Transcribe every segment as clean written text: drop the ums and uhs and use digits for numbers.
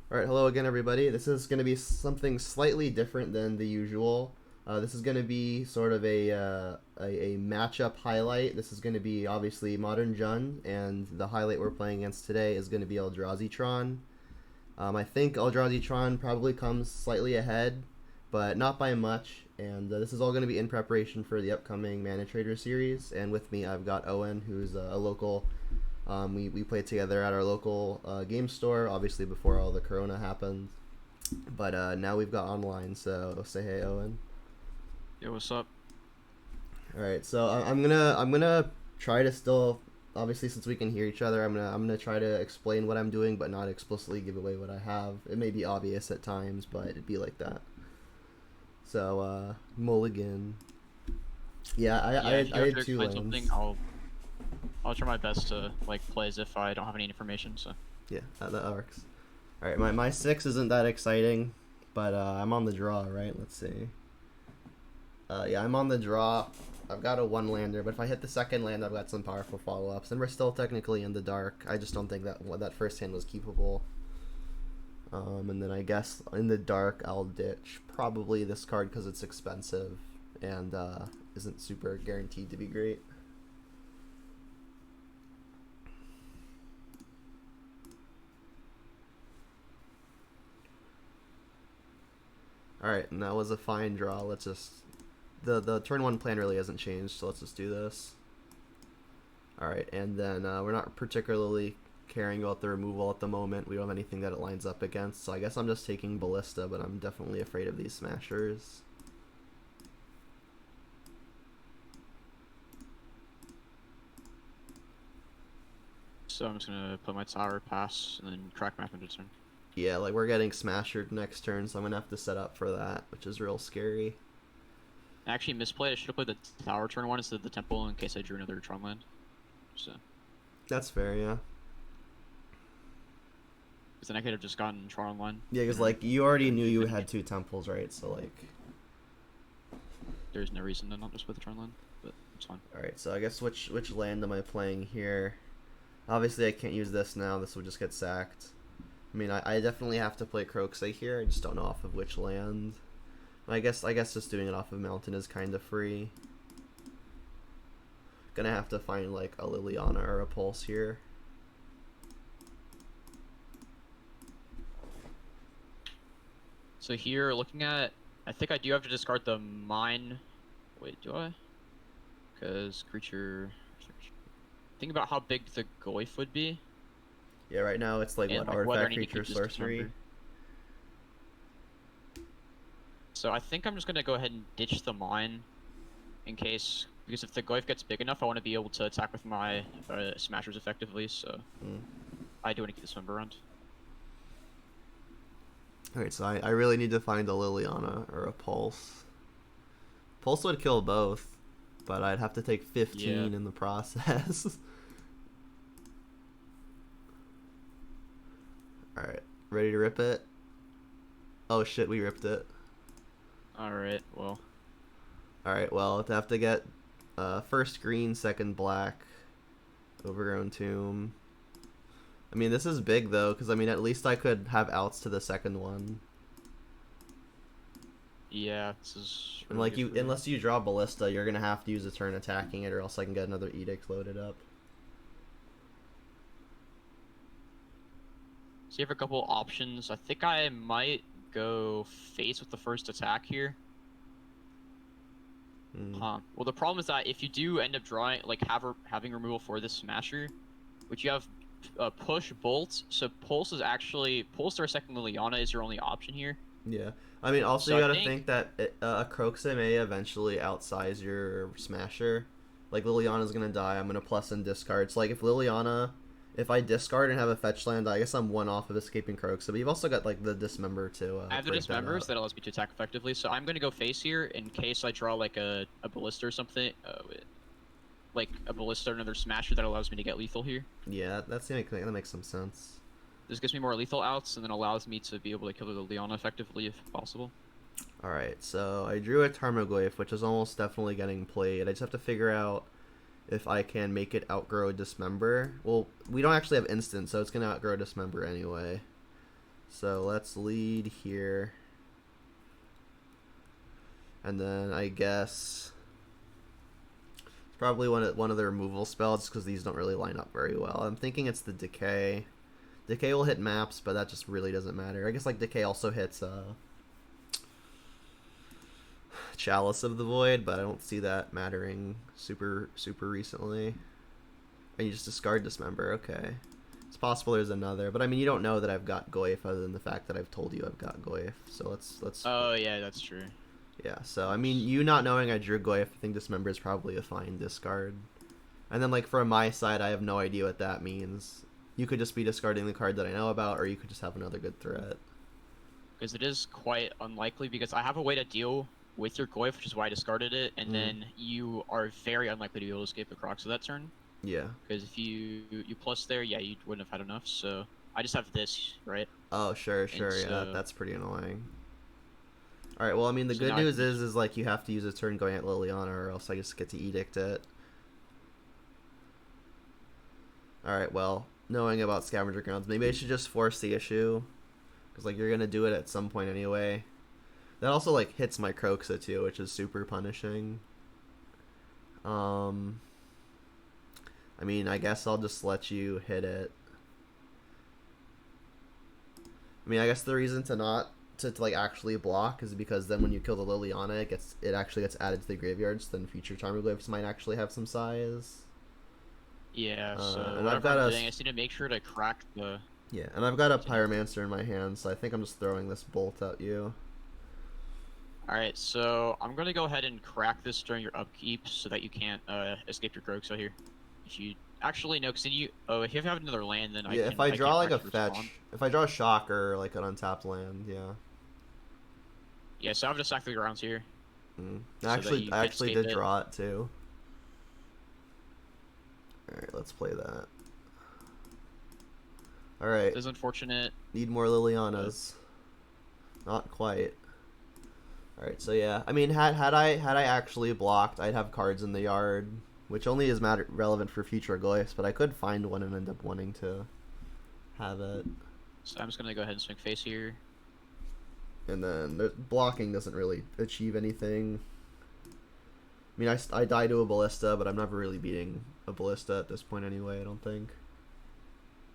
Alright, hello again, everybody. This is going to be something slightly different than the usual. This is going to be sort of a matchup highlight. This is going to be obviously Modern Jund, and the highlight we're playing against today is going to be Eldrazi Tron. I think Eldrazi Tron probably comes slightly ahead, but not by much. And this is all going to be in preparation for the upcoming Mana Trader series. And with me, I've got Owen, who's a local. We played together at our local game store, obviously before all the corona happened. But now we've got online, so say hey, Owen. Yo, what's up? All right, so I'm gonna try to still, obviously since we can hear each other, I'm gonna try to explain what I'm doing, but not explicitly give away what I have. It may be obvious at times, but it'd be like that. So Mulligan. Yeah, I Yeah, if had, you I have had to two explain something, lands. I'll try my best to play as if I don't have any information. So Yeah, that works. All right, my six isn't that exciting, but I'm on the draw, right? Let's see. Yeah, I'm on the draw. I've got a one lander, but if I hit the second land, I've got some powerful follow ups, and we're still technically in the dark. I just don't think that first hand was keepable. And then I guess in the dark, I'll ditch probably this card because it's expensive and isn't super guaranteed to be great. All right, and that was a fine draw. Let's just the turn one plan really hasn't changed, so let's just do this. All right, and then we're not particularly caring about the removal at the moment. We don't have anything that it lines up against, so I guess I'm just taking Ballista, but I'm definitely afraid of these Smashers. I'm just gonna put my tower, pass, and then crack map into turn. Yeah, like we're getting Smashered next turn, so I'm gonna have to set up for that, which is real scary. I actually misplayed. I should have played the tower turn one instead of the temple in case I drew another Tron land. So That's fair, yeah. because then I could have just gotten Tron line. Yeah, because like you already knew you had two temples, right? So like. There's no reason to not just play the Tron line, but it's fine. All right, so I guess which land am I playing here? Obviously, I can't use this now. This would just get sacked. I mean, I definitely have to play Croxay here. I just don't know off of which land. I guess just doing it off of Mountain is kind of free. Gonna have to find like a Liliana or a Pulse here. So here, looking at, I think I do have to discard the mine. Wait, do I? Because creature. Think about how big the Goyf would be. Yeah, right now it's like And what, whether I artifact, need to creature, keep this sorcery. Dismember. So I think I'm just gonna go ahead and ditch the mine in case, because if the Goyf gets big enough, I want to be able to attack with my Smashers effectively. So I do want to keep this member around. Alright, so I really need to find a Liliana or a Pulse. Pulse would kill both, but I'd have to take 15 in the process. Alright, ready to rip it? Oh shit, we ripped it. Alright, well. Alright, well, to have to get first green, second black, Overgrown Tomb. I mean, this is big though, because I mean, at least I could have outs to the second one. Yeah, this is. And Really like you, unless you draw Ballista, you're gonna have to use a turn attacking it, or else I can get another Edict loaded up. So you have a couple options. I think I might go face with the first attack here. Huh. Well, the problem is that if you do end up drawing, like having removal for this Smasher, which you have push bolt, so Pulse is actually Pulse or second Liliana is your only option here. Yeah, I mean, also So you I gotta think that a Croxay may eventually outsize your Smasher. Like Liliana's gonna die. I'm gonna plus and discard. So like if I discard and have a fetch land, I guess I'm one off of escaping Croxay. But you've also got like the Dismember too. I have the Dismembers that allows me to attack effectively, so I'm gonna go face here in case I draw like a Ballista or something. Like a Ballista or another Smasher that allows me to get lethal here. Yeah, that makes some sense. This gives me more lethal outs and then allows me to be able to kill the Liliana effectively if possible. Alright, so I drew a Tarmogoyf, which is almost definitely getting played. I just have to figure out if I can make it outgrow Dismember. Well, we don't actually have instant, so it's going to outgrow Dismember anyway. So let's lead here. And then I guess it's probably one of the removal spells because these don't really line up very well. I'm thinking it's the Decay. Decay will hit maps, but that just really doesn't matter. I guess like Decay also hits Chalice of the Void, but I don't see that mattering super recently. And you just discard Dismember. Okay. It's possible there's another, but I mean you don't know that I've got Goyf other than the fact that I've told you I've got Goyf. So let's. Oh yeah, that's true. Yeah. So I mean you not knowing I drew Goyf, I think Dismember is probably a fine discard. And then like from my side, I have no idea what that means. You could just be discarding the card that I know about, or you could just have another good threat. Because it is quite unlikely, because I have a way to deal with your Goyf, which is why I discarded it, and then you are very unlikely to be able to escape the Crocs of that turn. Yeah. Because if you plus there, yeah, you wouldn't have had enough, so I just have this, right? Oh, sure. And Yeah, so- that's pretty annoying. All right, well, I mean, the So good now I news can is like you have to use a turn going at Liliana, or else I just get to Edict it. All right, well, knowing about Scavenger Grounds, maybe I should just force the issue, because like you're gonna do it at some point anyway. That also like hits my Croxa too, which is super punishing. I mean, I guess I'll just let you hit it. I mean, I guess the reason to like actually block is because then when you kill the Liliana, it actually gets added to the graveyards. Then future Tarmogoyfs might actually have some size. Yeah, so and I've whatever got I'm a doing, I just need to make sure to crack the... Yeah, and I've got a Pyromancer in my hand, so I think I'm just throwing this bolt at you. Alright, so I'm going to go ahead and crack this during your upkeep so that you can't escape your Croxa here. If you... Actually, no, because then you... Oh, if you have another land, then Yeah, if I draw like a fetch... If I draw a shock or like an untapped land, yeah. Yeah, so I have to sack the grounds here. I actually did draw it too. Alright, let's play that. Alright. This is unfortunate. Need more Lilianas. Not quite. Alright, so yeah. I mean, had I actually blocked, I'd have cards in the yard, which only is relevant for future Goyfs, but I could find one and end up wanting to have it. So I'm just going to go ahead and swing face here. And then blocking doesn't really achieve anything. I mean, I die to a Ballista, but I'm never really beating a Ballista at this point anyway, I don't think.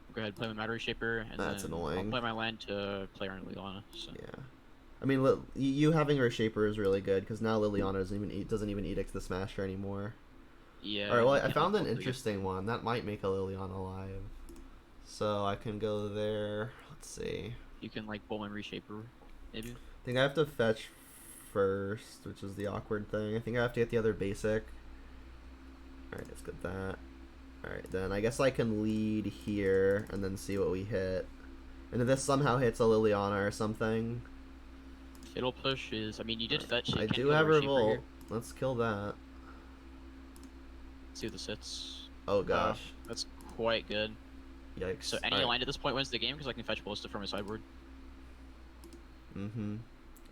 I'll go ahead and play my Matter Shaper, and That's then annoying. I'll play my land to play Iron Liliana. So. Yeah. I mean, you having Reshaper is really good, because now Liliana doesn't even Edict the Smasher anymore. Yeah. Alright, well, I found an interesting one. That might make a Liliana live. So I can go there. Let's see. You can, like, Bowman Reshaper, maybe? I think I have to fetch first, which is the awkward thing. I think I have to get the other basic. Alright, let's get that. Alright, then I guess I can lead here and then see what we hit. And if this somehow hits a Liliana or something... Fiddle Push is... I mean, you did fetch... I do have Revolt. Let's kill that. Let's see what this hits. Oh gosh. That's quite good. Yikes. So any line at this point wins the game, because I can fetch Ballista from my sideboard. Mm-hmm.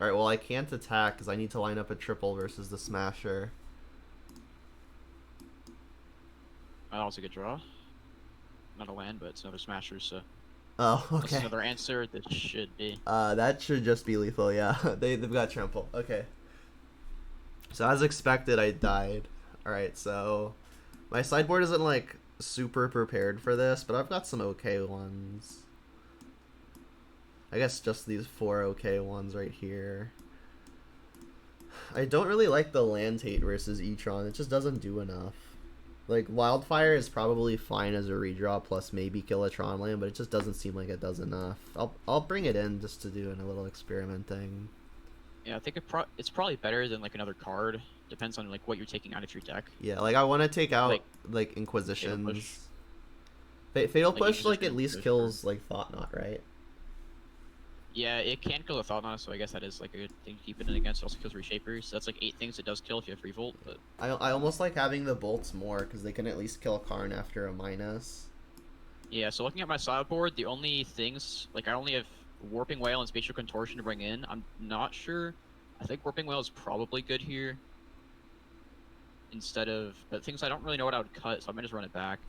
Alright, well I can't attack because I need to line up a triple versus the Smasher. Oh, that was a good draw. Not a land, but it's another Smasher, so... Oh, okay. That's another answer. That should be. That should just be lethal, yeah. They've got trample. Okay. So as expected, I died. Alright, so... My sideboard isn't, like, super prepared for this, but I've got some okay ones. I guess just these 4 okay ones right here. I don't really like the land hate versus E-Tron. It just doesn't do enough. Like, Wildfire is probably fine as a redraw plus maybe kill a Tron land, but it just doesn't seem like it does enough. I'll bring it in just to do a little experimenting. Yeah, I think it's probably better than, like, another card. Depends on, like, what you're taking out of your deck. Yeah, like, I want to take out, like Inquisitions. Fatal Push, like, at least kills, like, Thought Knot, right? Yeah, it can kill a Thought Knot, so I guess that is, like, a good thing to keep it in against. It also kills Reshapers, so that's, like, 8 things it does kill if you have Revolt, but... I almost like having the bolts more, because they can at least kill Karn after a minus. Yeah, so looking at my sideboard, the only things... Like, I only have Warping Whale and Spatial Contortion to bring in. I'm not sure. I think Warping Whale is probably good here. Instead of... But things I don't really know what I would cut, so I might just run it back.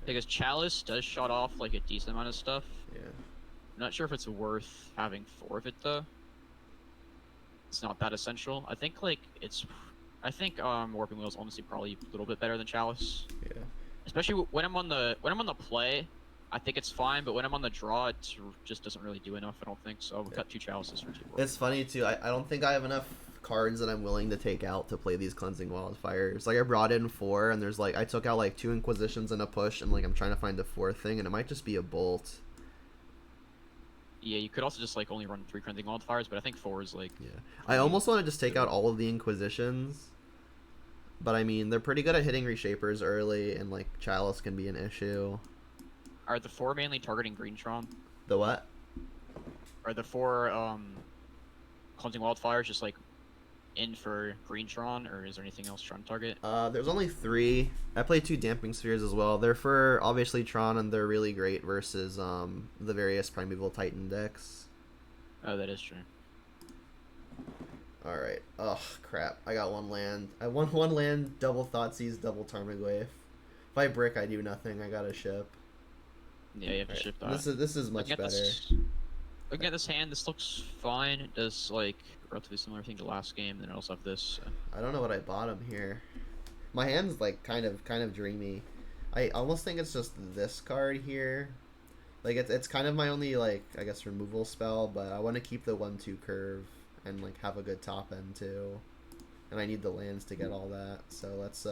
Because Chalice does shut off, like, a decent amount of stuff. Yeah. I'm not sure if it's worth having 4 of it though. It's not that essential. I think like it's. I think Warping Wheel is honestly probably a little bit better than Chalice. Yeah. Especially when I'm on the play, I think it's fine. But when I'm on the draw, it just doesn't really do enough. I don't think so. We'll cut 2 Chalices for 2 Warping. It's funny too. I don't think I have enough cards that I'm willing to take out to play these Cleansing Wildfires. Like I brought in 4, and there's like I took out like 2 Inquisitions and a push, and like I'm trying to find a 4th thing, and it might just be a Bolt. Yeah, you could also just like only run 3 Cleansing Wildfires, but I think 4 is like. Yeah, I almost want to just take out all of the Inquisitions, but I mean they're pretty good at hitting Reshapers early, and like Chalice can be an issue. Are the 4 mainly targeting Green Tron? The what? Are the 4 Cleansing Wildfires just like in for Green Tron, or is there anything else Tron target? There's only 3. I play 2 Damping Spheres as well. They're for obviously Tron, and they're really great versus the various Primeval Titan decks. Oh, that is true. Alright. Ugh, crap. I got 1 land. I won 1 land, double Thoughtseize, double Tarmogoyf. If I brick, I do nothing. I got a ship. Yeah, you have to ship that. This is much better. Looking at this hand, this looks fine. It does like a relatively similar thing to last game. Then I also have this. I don't know what I bought him here. My hand's like kind of dreamy. I almost think it's just this card here. Like it's kind of my only like I guess removal spell, but I want to keep the 1/2 curve and like have a good top end too. And I need the lands to get all that. So let's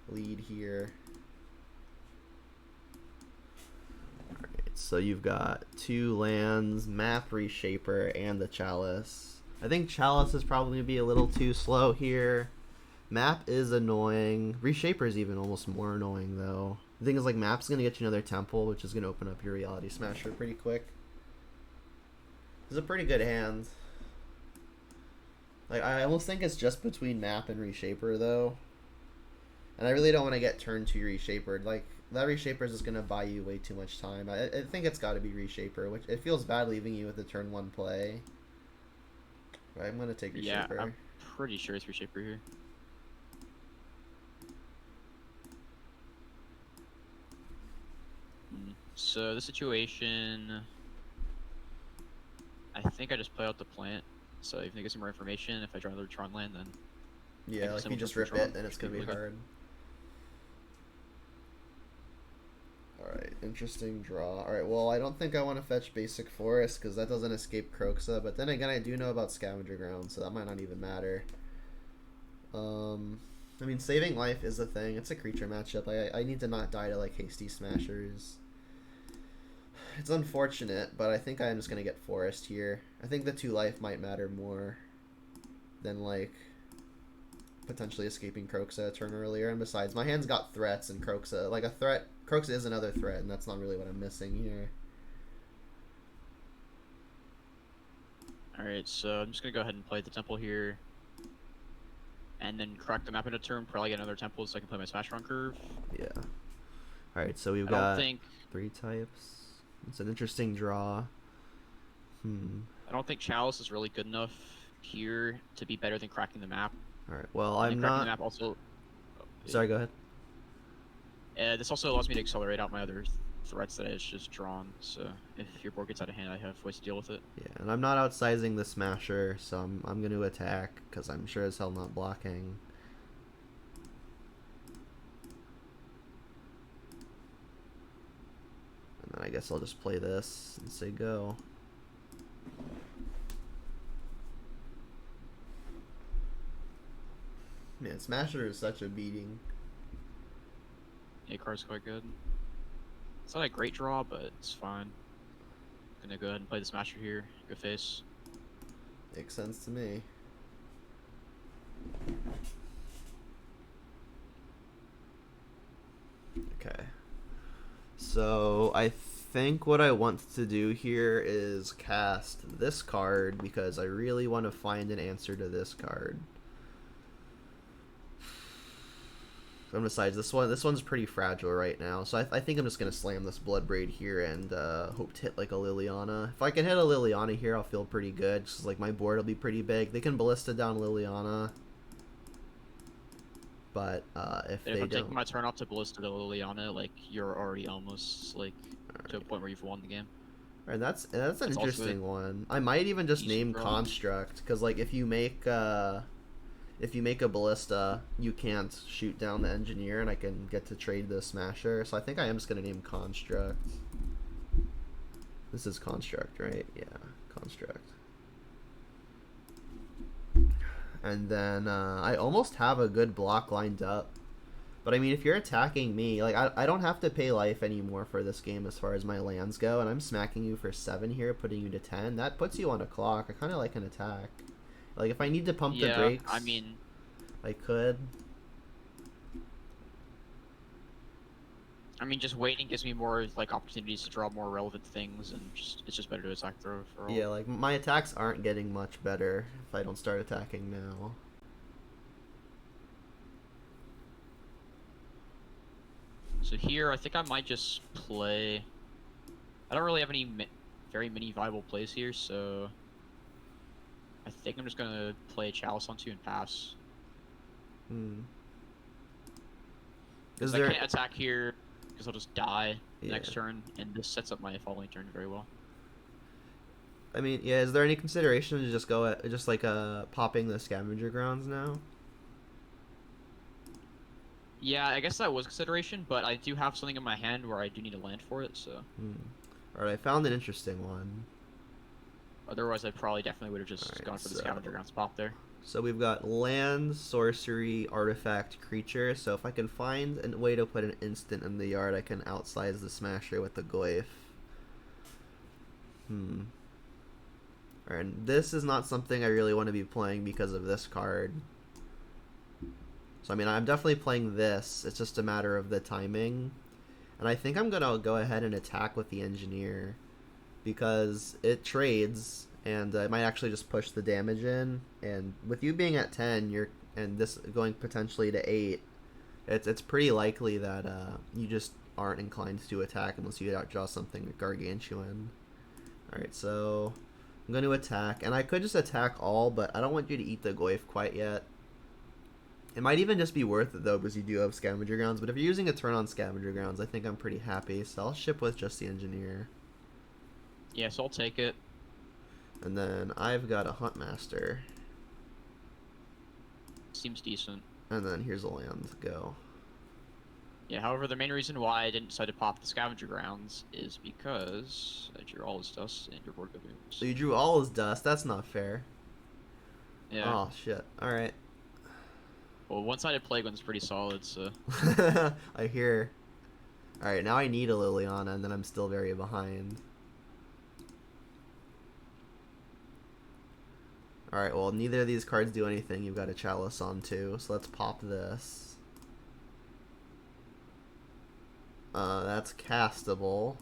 lead here. So you've got 2 lands, Map, Reshaper, and the Chalice. I think Chalice is probably going to be a little too slow here. Map is annoying. Reshaper is even almost more annoying, though. The thing is, like, Map's going to get you another Temple, which is going to open up your Reality Smasher pretty quick. It's a pretty good hand. Like, I almost think it's just between Map and Reshaper, though. And I really don't want to get turn 2 Reshapered. Like, that Reshaper is just going to buy you way too much time. I think it's got to be Reshaper, which it feels bad leaving you with the turn 1 play. But I'm going to take Reshaper. Yeah, I'm pretty sure it's Reshaper here. So the situation, I think I just play out the plant. So if I get some more information, if I draw another Tron land, then yeah, like you just rip it, and it's gonna be hard. All right, interesting draw. All right, well I don't think I want to fetch Basic Forest because that doesn't escape Kroxa. But then again, I do know about Scavenger Ground, so that might not even matter. I mean, saving life is a thing. It's a creature matchup. I need to not die to like Hasty Smashers. It's unfortunate, but I think I'm just going to get Forest here. I think the 2 life might matter more than, like, potentially escaping Kroxa a turn earlier. And besides, my hand's got threats, and Kroxa, like, a threat... Kroxa is another threat, and that's not really what I'm missing here. Alright, so I'm just going to go ahead and play the Temple here. And then crack the map in a turn, probably get another Temple so I can play my Smasher on curve. Yeah. Alright, so we've got 3 types. It's an interesting draw. I don't think Chalice is really good enough here to be better than cracking the map. Alright, well, I'm not... Cracking the map also... Sorry, go ahead. This also allows me to accelerate out my other threats that I just drawn, so if your board gets out of hand, I have ways to deal with it. Yeah, and I'm not outsizing the Smasher, so I'm going to attack, because I'm sure as hell not blocking. And then I guess I'll just play this and say go. Man, Smasher is such a beating. Yeah, card's quite good. It's not a great draw, but it's fine. Gonna go ahead and play the Smasher here. Go face. Makes sense to me. Okay. So I think what I want to do here is cast this card because I really want to find an answer to this card. And besides, this one's pretty fragile right now, so I think I'm just gonna slam this Bloodbraid here and hope to hit like a Liliana. If I can hit a Liliana here, I'll feel pretty good. Just like my board will be pretty big. They can Ballista down Liliana, but if I'm don't, taking my turn off to Ballista to Liliana, like you're already almost like to a point where you've won the game. Alright, that's an That's also a interesting one. I might even just decent name draw. Construct, because like if you make a ballista, you can't shoot down the engineer, and I can get to trade the smasher. So I think I am just gonna name Construct. This is Construct, right? Yeah, Construct. And then I almost have a good block lined up. But I mean, if you're attacking me, like I don't have to pay life anymore for this game as far as my lands go, and I'm smacking you for 7 here, putting you to 10. That puts you on a clock. I kind of like an attack. Like if I need to pump the Yeah, brakes, I mean, I could. just waiting gives me more like opportunities to draw more relevant things, and it's just better to attack throw for all. Yeah, like my attacks aren't getting much better if I don't start attacking now. So here, I think I might just play. I don't really have any very many viable plays here, so I think I'm just gonna play a Chalice on 2 and pass. Hmm. Because I can't attack here, because I'll just die next turn, and this sets up my following turn very well. I mean, yeah. Is there any consideration to just go at just like popping the scavenger grounds now? Yeah, I guess that was consideration, but I do have something in my hand where I do need a land for it, so. All right, I found an interesting one. Otherwise, I probably definitely would have just gone for the scavenger grounds pop there. So we've got land, sorcery, artifact, creature. So if I can find a way to put an instant in the yard, I can outsize the smasher with the Goyf. Alright, and this is not something I really want to be playing because of this card. So I mean, I'm definitely playing this. It's just a matter of the timing. And I think I'm going to go ahead and attack with the engineer, because it trades, and I might actually just push the damage in. And with you being at 10, and this going potentially to 8, it's pretty likely that you just aren't inclined to attack unless you outdraw something gargantuan. Alright, so I'm going to attack, and I could just attack all, but I don't want you to eat the Goyf quite yet. It might even just be worth it though, because you do have scavenger grounds, but if you're using a turn on scavenger grounds, I think I'm pretty happy, so I'll ship with just the engineer. Yeah, so I'll take it. And then I've got a Huntmaster. Seems decent. And then here's a land. Go. Yeah, however, the main reason why I didn't decide to pop the scavenger grounds is because I drew all his dust and your board baboons. So you drew all his dust? That's not fair. Yeah. Oh, shit. Alright. Well, one-sided Plague One's pretty solid, so. I hear. Alright, now I need a Liliana, and then I'm still very behind. Alright, well, neither of these cards do anything. You've got a Chalice on too, so let's pop this. That's castable.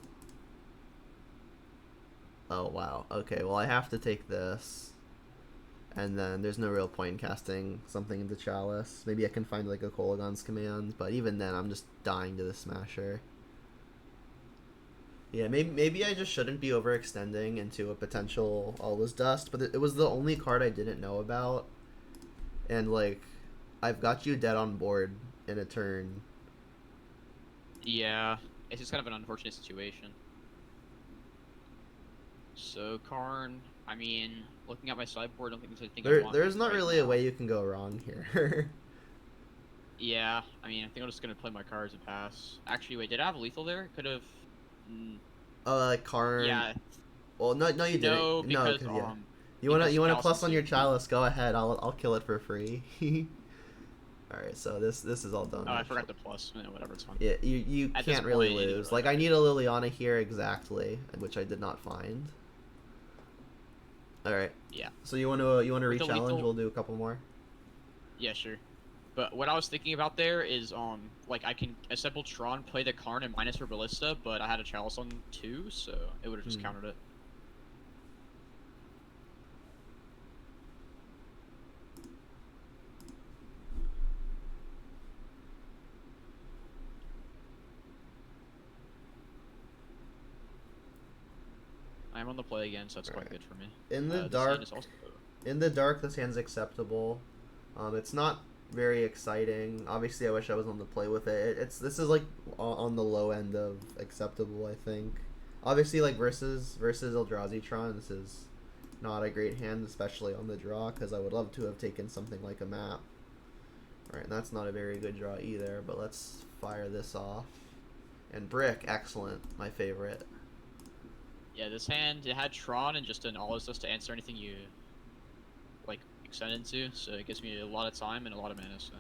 Oh, wow. Okay, well, I have to take this. And then there's no real point in casting something into Chalice. Maybe I can find like a Kolaghan's Command, but even then I'm just dying to the Smasher. Yeah, maybe I just shouldn't be overextending into a potential All-Was Dust, but it was the only card I didn't know about. And like, I've got you dead on board in a turn. Yeah, it's just kind of an unfortunate situation. So, Karn, I mean, looking at my sideboard, I don't think there's anything I want. There's not right really now. a way you can go wrong here. Yeah, I mean, I think I'm just gonna play my cards and pass. Actually, wait, did I have lethal there? Could have. Oh, like Karn. Yeah. Well, no, you didn't. No, because yeah. You wanna plus on your Chalice? Go ahead. I'll kill it for free. All right, so this is all done. Oh, I forgot the plus. Whatever, it's fine. Yeah, you can't really lose. Like I need a Liliana here exactly, which I did not find. All right. Yeah. So you want to re-challenge? lethal... We'll do a couple more. Yeah, sure. But what I was thinking about there is, like I can assemble Tron, play the Karn, and minus for Ballista, but I had a Chalice on 2, so it would have just countered it. I'm on the play again, so that's quite good for me. In the dark, this hand's acceptable. It's not very exciting. Obviously, I wish I was on the play with it. This is like on the low end of acceptable, I think. Obviously, like versus Eldrazi Tron, this is not a great hand, especially on the draw, because I would love to have taken something like a map. Alright, and that's not a very good draw either, but let's fire this off. And Brick, excellent, my favorite. Yeah, this hand, it had Tron and just an all us to answer anything you, like, extend into, so it gives me a lot of time and a lot of mana, so.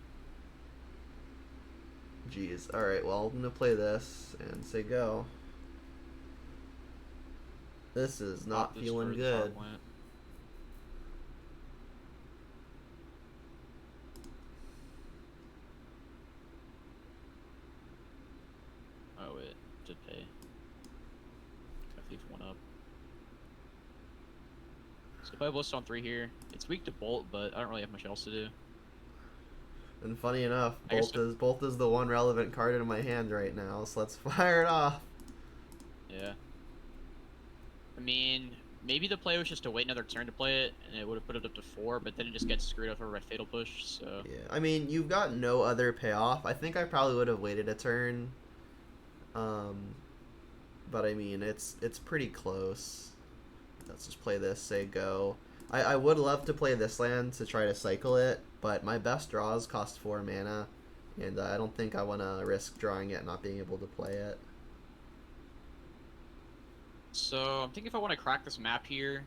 Jeez, alright, well, I'm gonna play this and say go. This is not feeling good. Oh, it did pay. Gotta leave one up. So if I Blister on 3 here, it's weak to Bolt, but I don't really have much else to do. And funny enough, Bolt is the one relevant card in my hand right now, so let's fire it off. Yeah. I mean, maybe the play was just to wait another turn to play it, and it would have put it up to 4, but then it just gets screwed over by Fatal Push, so... Yeah, I mean, you've got no other payoff. I think I probably would have waited a turn. But I mean, it's pretty close. Let's just play this, say go. I would love to play this land to try to cycle it, but my best draws cost 4 mana, and I don't think I want to risk drawing it and not being able to play it. So, I'm thinking if I want to crack this map here,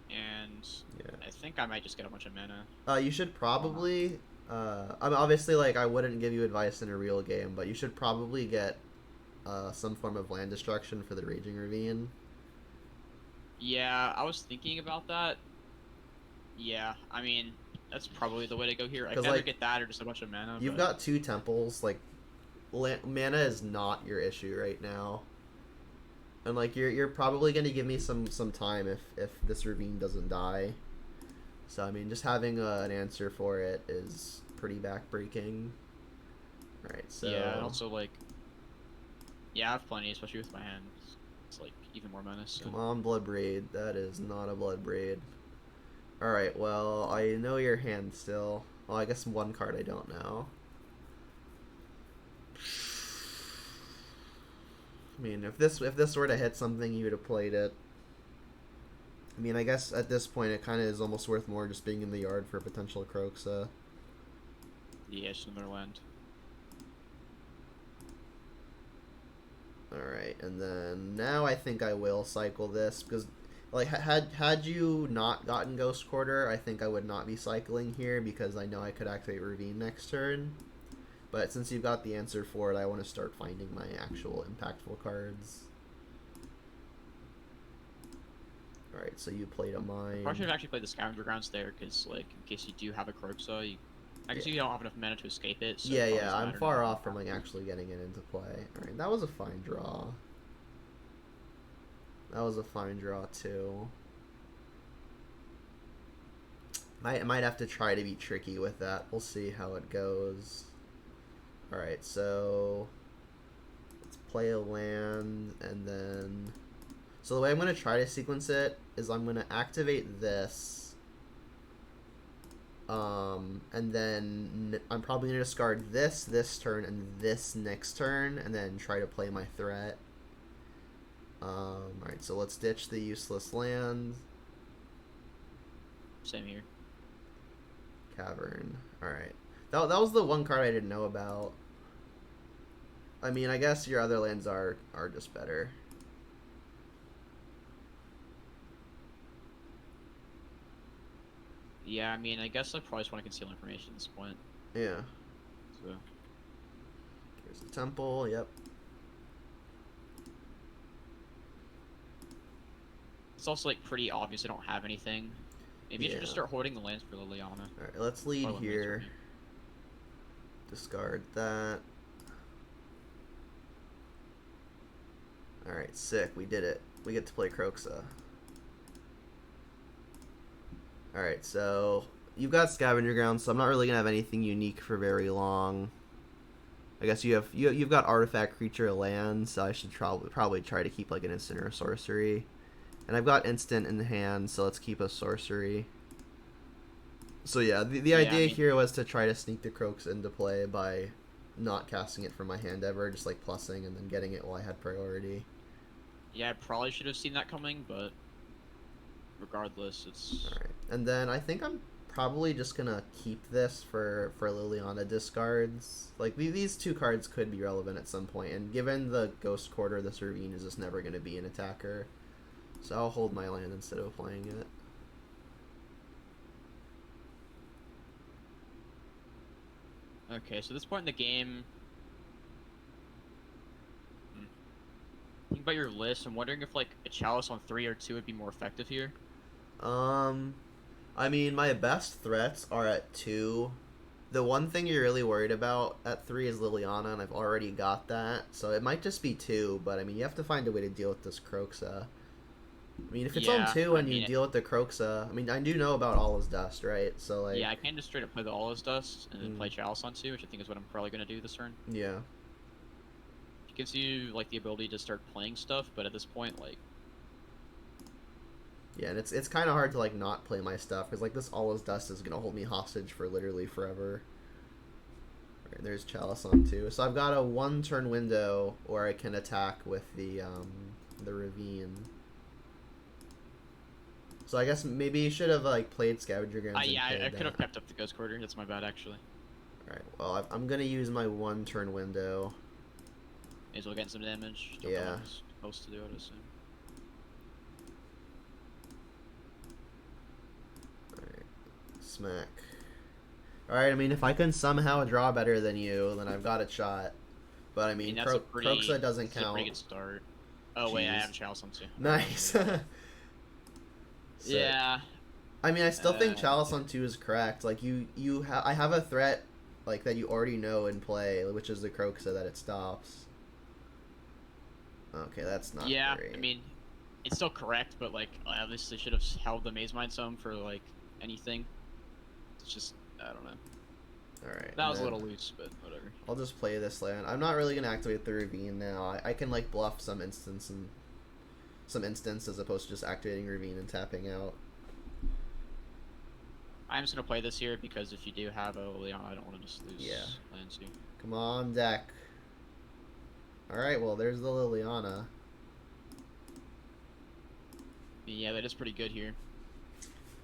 and yeah. I think I might just get a bunch of mana. You should probably, I mean, obviously, like, I wouldn't give you advice in a real game, but you should probably get some form of land destruction for the Raging Ravine. Yeah, I was thinking about that. Yeah, I mean, that's probably the way to go here. I can either get that or just a bunch of mana. You've got 2 temples, like, mana is not your issue right now. And, like, you're probably going to give me some time if this Ravine doesn't die. So, I mean, just having an answer for it is pretty backbreaking. Right, so... Yeah, and also, like... Yeah, I have plenty, especially with my hand. It's, like, even more mana, so... Come on, Bloodbraid. That is not a Bloodbraid. Alright, well, I know your hand still. Well, I guess one card I don't know. I mean, if this were to hit something, you would have played it. I mean, I guess at this point it kind of is almost worth more just being in the yard for a potential Kroxa. Yeah, it's another land. Alright, and then now I think I will cycle this, because like had you not gotten Ghost Quarter, I think I would not be cycling here, because I know I could activate Ravine next turn. But since you've got the answer for it, I want to start finding my actual impactful cards. Alright, so you played a mine. Probably should have actually played the Scavenger Grounds there, because, like, in case you do have a Kroxa, I guess you don't have enough mana to escape it. So yeah, I'm far off from, like, actually getting it into play. Alright, that was a fine draw. That was a fine draw, too. Might have to try to be tricky with that. We'll see how it goes. Alright, so... let's play a land, and then... So the way I'm going to try to sequence it is I'm going to activate this. And then I'm probably going to discard this turn, and this next turn, and then try to play my threat. Alright, so let's ditch the useless land. Same here. Cavern. Alright. That was the one card I didn't know about. I mean, I guess your other lands are just better. Yeah, I mean, I guess I probably just want to conceal information at this point. Yeah. So. Here's the temple, yep. It's also, like, pretty obvious I don't have anything. Maybe I should just start hoarding the lands for Liliana. Alright, let's lead here. Discard that. Alright, sick. We did it. We get to play Kroxa. Alright, so you've got Scavenger Grounds, so I'm not really gonna have anything unique for very long. I guess you've got Artifact, Creature, Land, so I should probably try to keep like an instant or a sorcery. And I've got instant in the hand, so let's keep a sorcery. So yeah, the idea here was to try to sneak the Kroxa into play by not casting it from my hand ever, just like plussing and then getting it while I had priority. Yeah, I probably should have seen that coming, but regardless, it's... Alright. And then I think I'm probably just gonna keep this for Liliana discards. Like, these two cards could be relevant at some point, and given the Ghost Quarter, this Ravine is just never gonna be an attacker. So I'll hold my land instead of playing it. Okay, so at this point in the game... Think about your list. I'm wondering if, like, a Chalice on 3 or 2 would be more effective here. I mean, my best threats are at 2. The one thing you're really worried about at 3 is Liliana, and I've already got that. So it might just be 2, but I mean, you have to find a way to deal with this Croxa. I mean, if it's on 2 and you deal with the Croxa, I mean, I do know about Allah's Dust, right? So, like... Yeah, I can just straight up play the Allah's Dust and then play Chalice on 2, which I think is what I'm probably going to do this turn. Yeah. It gives you, like, the ability to start playing stuff, but at this point, like... Yeah, and it's kind of hard to, like, not play my stuff, because, like, this Allah's Dust is going to hold me hostage for literally forever. Alright, there's Chalice on 2. So I've got a 1-turn window where I can attack with the Ravine. So I guess maybe you should have, like, played Scavenger Grounds. Yeah, I could have kept up the Ghost Quarter. That's my bad, actually. Alright, well, I'm going to use my 1-turn window. May as well get some damage. Yeah. What I'm supposed to do, I'd assume. Alright, smack. Alright, I mean, if I can somehow draw better than you, then I've got a shot. But, I mean, Croxa doesn't count. That's a pretty good start. Oh, wait, I have Chalice on 2. Nice. Yeah. I mean, I still think Chalice on 2 is correct. Like, I have a threat, like, that you already know in play, which is the Croxa that it stops. Okay, that's not great. I mean, it's still correct, but, like, I obviously should have held the Maze Mind some for, like, anything. It's just, I don't know. Alright. That was a little loose, but whatever. I'll just play this land. I'm not really going to activate the Ravine now. I can, like, bluff some instance as opposed to just activating Ravine and tapping out. I'm just gonna play this here because if you do have a Liliana, I don't want to just lose lands here. Come on, deck. Alright, well, there's the Liliana. Yeah, that is pretty good here.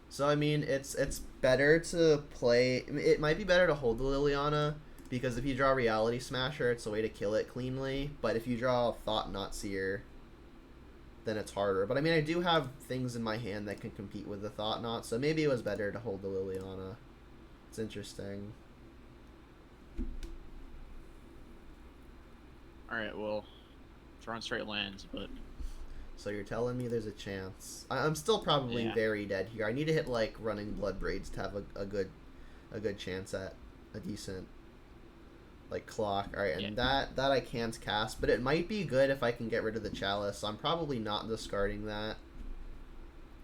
So, I mean, it's better to play... I mean, it might be better to hold the Liliana, because if you draw Reality Smasher, it's a way to kill it cleanly. But if you draw Thought Knot Seer, then it's harder. But I mean, I do have things in my hand that can compete with the Thought Knot, so maybe it was better to hold the Liliana. It's interesting. Alright, well, drawing straight lands, but... So you're telling me there's a chance. I'm still probably very dead here. I need to hit, like, Running Blood Braids to have a good chance at a decent... like clock. Alright, and that I can't cast, but it might be good if I can get rid of the Chalice, so I'm probably not discarding that.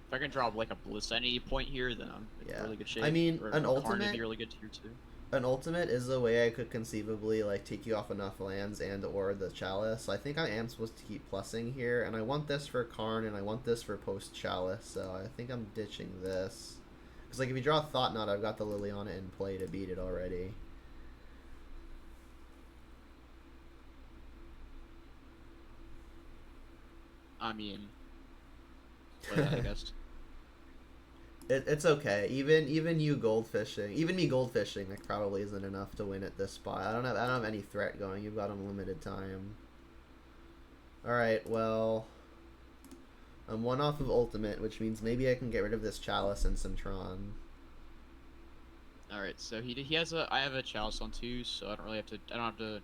If I can draw like a Bliss at any point here, then I'm in really good shape. I mean, or an ultimate would be really good here too. An ultimate is a way I could conceivably like take you off enough lands and or the Chalice. So I think I am supposed to keep plussing here, and I want this for Karn and I want this for post Chalice, so I think I'm ditching this. Because like if you draw Thought Knot, I've got the Liliana in play to beat it already. I mean, I guess. It's okay. Even you goldfishing, even me goldfishing, like probably isn't enough to win at this spot. I don't have any threat going. You've got unlimited time. All right, well, I'm one off of ultimate, which means maybe I can get rid of this Chalice and some Tron. All right, so he has I have a Chalice on 2, so I don't have to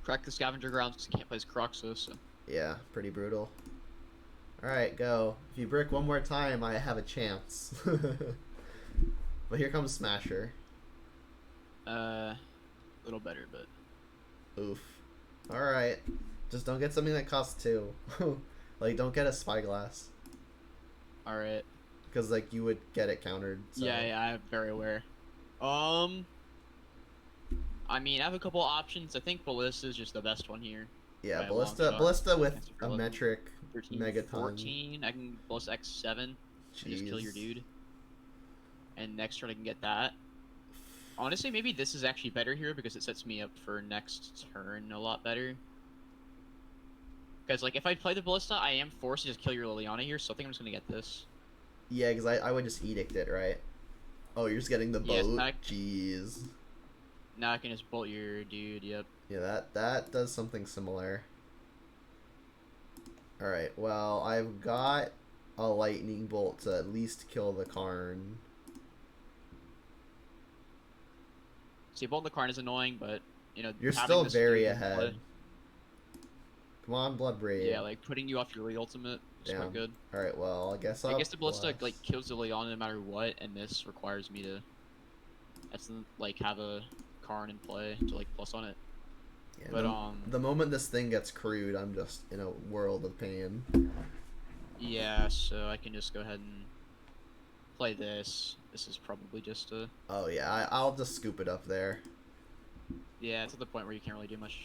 crack the Scavenger Grounds because he can't play his Croxa, so. Yeah, pretty brutal. Alright, go. If you brick one more time, I have a chance. But here comes Smasher. A little better, but... Oof. Alright. Just don't get something that costs 2. Like, don't get a Spyglass. Alright. Because, like, you would get it countered. So. Yeah, I'm very aware. I mean, I have a couple options. I think Ballista is just the best one here. Yeah, Ballista with a metric 13, megaton. 14, I can Ballista X7. Just kill your dude. And next turn I can get that. Honestly, maybe this is actually better here because it sets me up for next turn a lot better. Because like if I play the Ballista, I am forced to just kill your Liliana here, so I think I'm just gonna get this. Yeah, because I would just edict it, right? Oh, you're just getting the Yes, boat? Jeez. now I can just bolt your dude, yep. Yeah, that does something similar. Alright, well, I've got a lightning bolt to at least kill the Karn. See, bolting the Karn is annoying, but, you know, You're having still this very dude ahead. play, Come on, Bloodbraid. yeah, like putting you off your lead ultimate is quite good. Alright, well, I guess I I'll guess the Ballista, plus. like, kills the Liliana no matter what, and this requires me to, like, have a Karn in play to, like, plus on it. Yeah, But, the moment this thing gets crude, I'm just in a world of pain. yeah, so I can just go ahead and play this. This is probably just a... Oh, yeah, I'll just scoop it up there. Yeah, it's at the point where you can't really do much.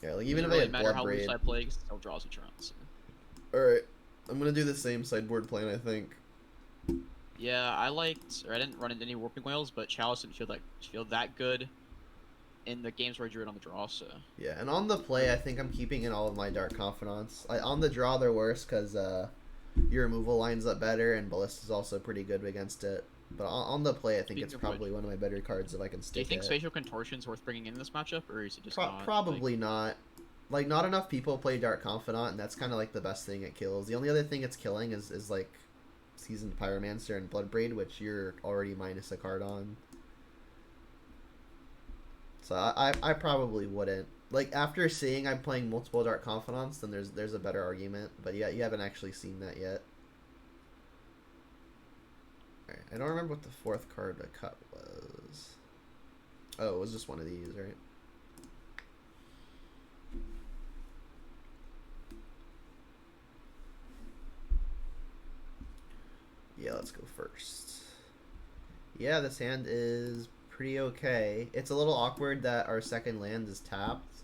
Yeah, like, even if really I had matter how loose Bloodbraid. I play, because it's Eldrazi Tron, so. Alright, I'm gonna do the same sideboard plan, I think. Yeah, I didn't run into any Warping Whales, but Chalice didn't feel that good in the games where I drew it on the draw, so. Yeah, and on the play, I think I'm keeping in all of my Dark Confidants. On the draw, they're worse, because your removal lines up better, and Ballista's also pretty good against it. But on the play, I think it's probably one of my better cards if I can stick it. Do you think Spatial Contortion's worth bringing in this matchup, or is it just not? Probably not. Like, not enough people play Dark Confidant, and that's kind of like the best thing it kills. The only other thing it's killing is like Seasoned Pyromancer and Bloodbraid, which you're already minus a card on. So I probably wouldn't. Like, after seeing I'm playing multiple Dark Confidants, then there's a better argument. But yeah, you haven't actually seen that yet. Alright, I don't remember what the fourth card to cut was. Oh, it was just one of these, right? Yeah, let's go first. Yeah, this hand is pretty okay. It's a little awkward that our second land is tapped.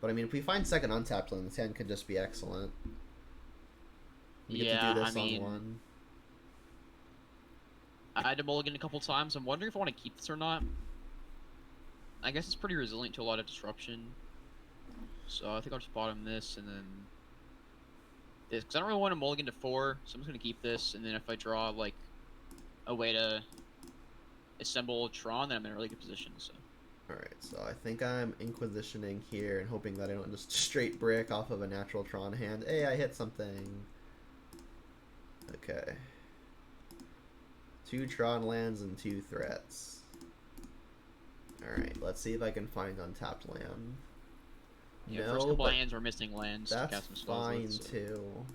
But I mean, if we find second untapped land, this hand could just be excellent. We get to do this on one. I had to mulligan a couple times. I'm wondering if I want to keep this or not. I guess it's pretty resilient to a lot of disruption. So I think I'll just bottom this and then this. Because I don't really want to mulligan to 4, so I'm just going to keep this. And then if I draw, like, a way to assemble Tron, then I'm in a really good position. So. Alright, so I think I'm Inquisitioning here and hoping that I don't just straight brick off of a natural Tron hand. Hey, I hit something. Okay. 2 Tron lands and 2 threats. Alright, let's see if I can find untapped land. Yeah, no, first couple hands we're missing lands. That's to cast some spells fine with, so too.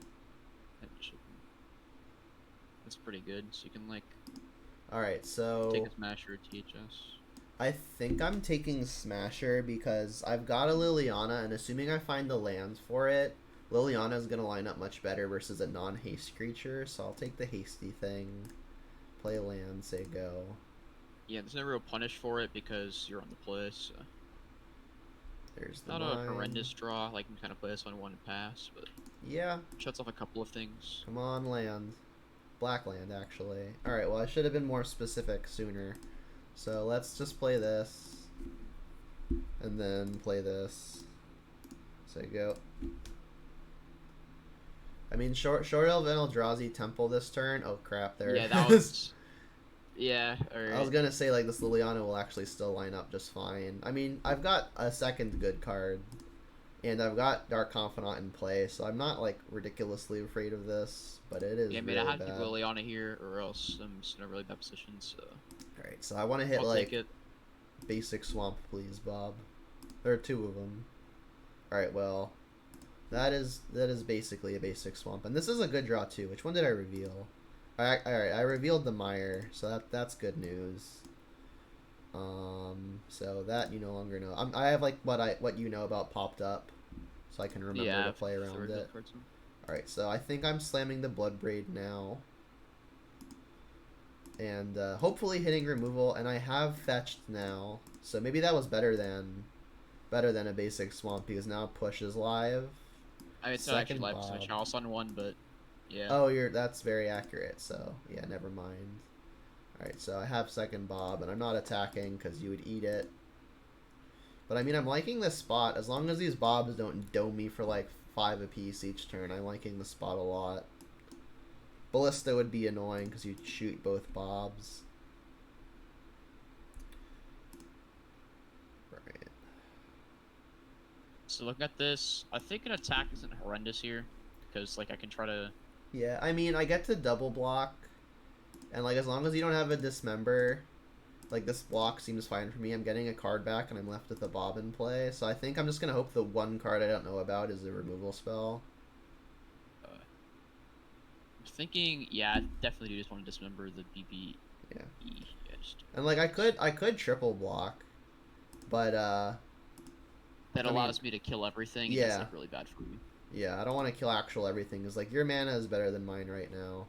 That's pretty good. So you can, like, alright, so take a Smasher or THS. I think I'm taking Smasher because I've got a Liliana, and assuming I find the lands for it, Liliana is going to line up much better versus a non-haste creature, so I'll take the hasty thing. Play land, say go. Yeah, there's no real punish for it because you're on the play, so. There's the Not a horrendous draw, like you can kind of play this on one and pass, but. Yeah. Shuts off a couple of things. Come on, land. Black land, actually. Alright, well, I should have been more specific sooner. So let's just play this. And then play this. Say go. I mean, Short Elf and Eldrazi Temple this turn. Oh crap, there Yeah, that was. Yeah, alright. I was gonna say, like, this Liliana will actually still line up just fine. I mean, I've got a second good card. And I've got Dark Confidant in play, so I'm not, like, ridiculously afraid of this. But it is really I have bad. to keep Liliana here, or else I'm just in a really bad position, so. Alright, so I want to hit, like, basic swamp, please, Bob. There are 2 of them. Alright, well, that is basically a basic swamp. And this is a good draw, too. Which one did I reveal? Alright, I revealed the Mire, so that's good news. So that you no longer know. I have, like, what you know about popped up, so I can remember to play around it. Alright, so I think I'm slamming the Bloodbraid now. And hopefully hitting removal, and I have fetched now. So maybe that was better than a basic swamp, because now push is live. I mean, it's not actually live, so a Chalice on 1, but yeah. Oh, that's very accurate, so yeah, never mind. Alright, so I have second Bob, and I'm not attacking because you would eat it. But I mean, I'm liking this spot. As long as these Bobs don't dome me for like 5 apiece each turn. I'm liking the spot a lot. Ballista would be annoying because you'd shoot both Bobs. Right. So looking at this, I think an attack isn't horrendous here, because like I can try to. Yeah, I mean I get to double block, and like as long as you don't have a dismember, like this block seems fine for me. I'm getting a card back and I'm left with a Bob in play, so I think I'm just gonna hope the one card I don't know about is a removal spell. I'm thinking, yeah, I definitely do just want to dismember the BB. Yeah. Yeah, And like I could triple block, but that allows me to kill everything. And that's like really bad for me. Yeah, I don't want to kill actual everything. Cause like your mana is better than mine right now.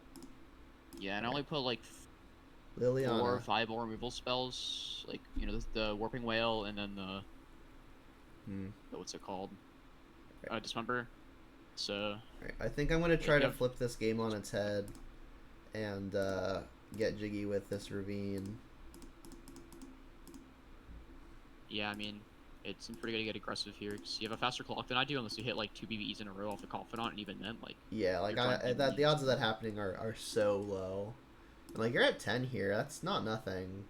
Yeah, and I only put like Liliana. 4 viable removal spells, like the Warping Whale and then the what's it called? Dismember. So right, I think I'm gonna try to flip this game on its head, and get jiggy with this Ravine. Yeah, I mean, it seems pretty good to get aggressive here because you have a faster clock than I do, unless you hit like 2 BBEs in a row off the Confidant, and even then, like yeah, like the odds of that happening are so low. And like you're at 10 here, that's not nothing.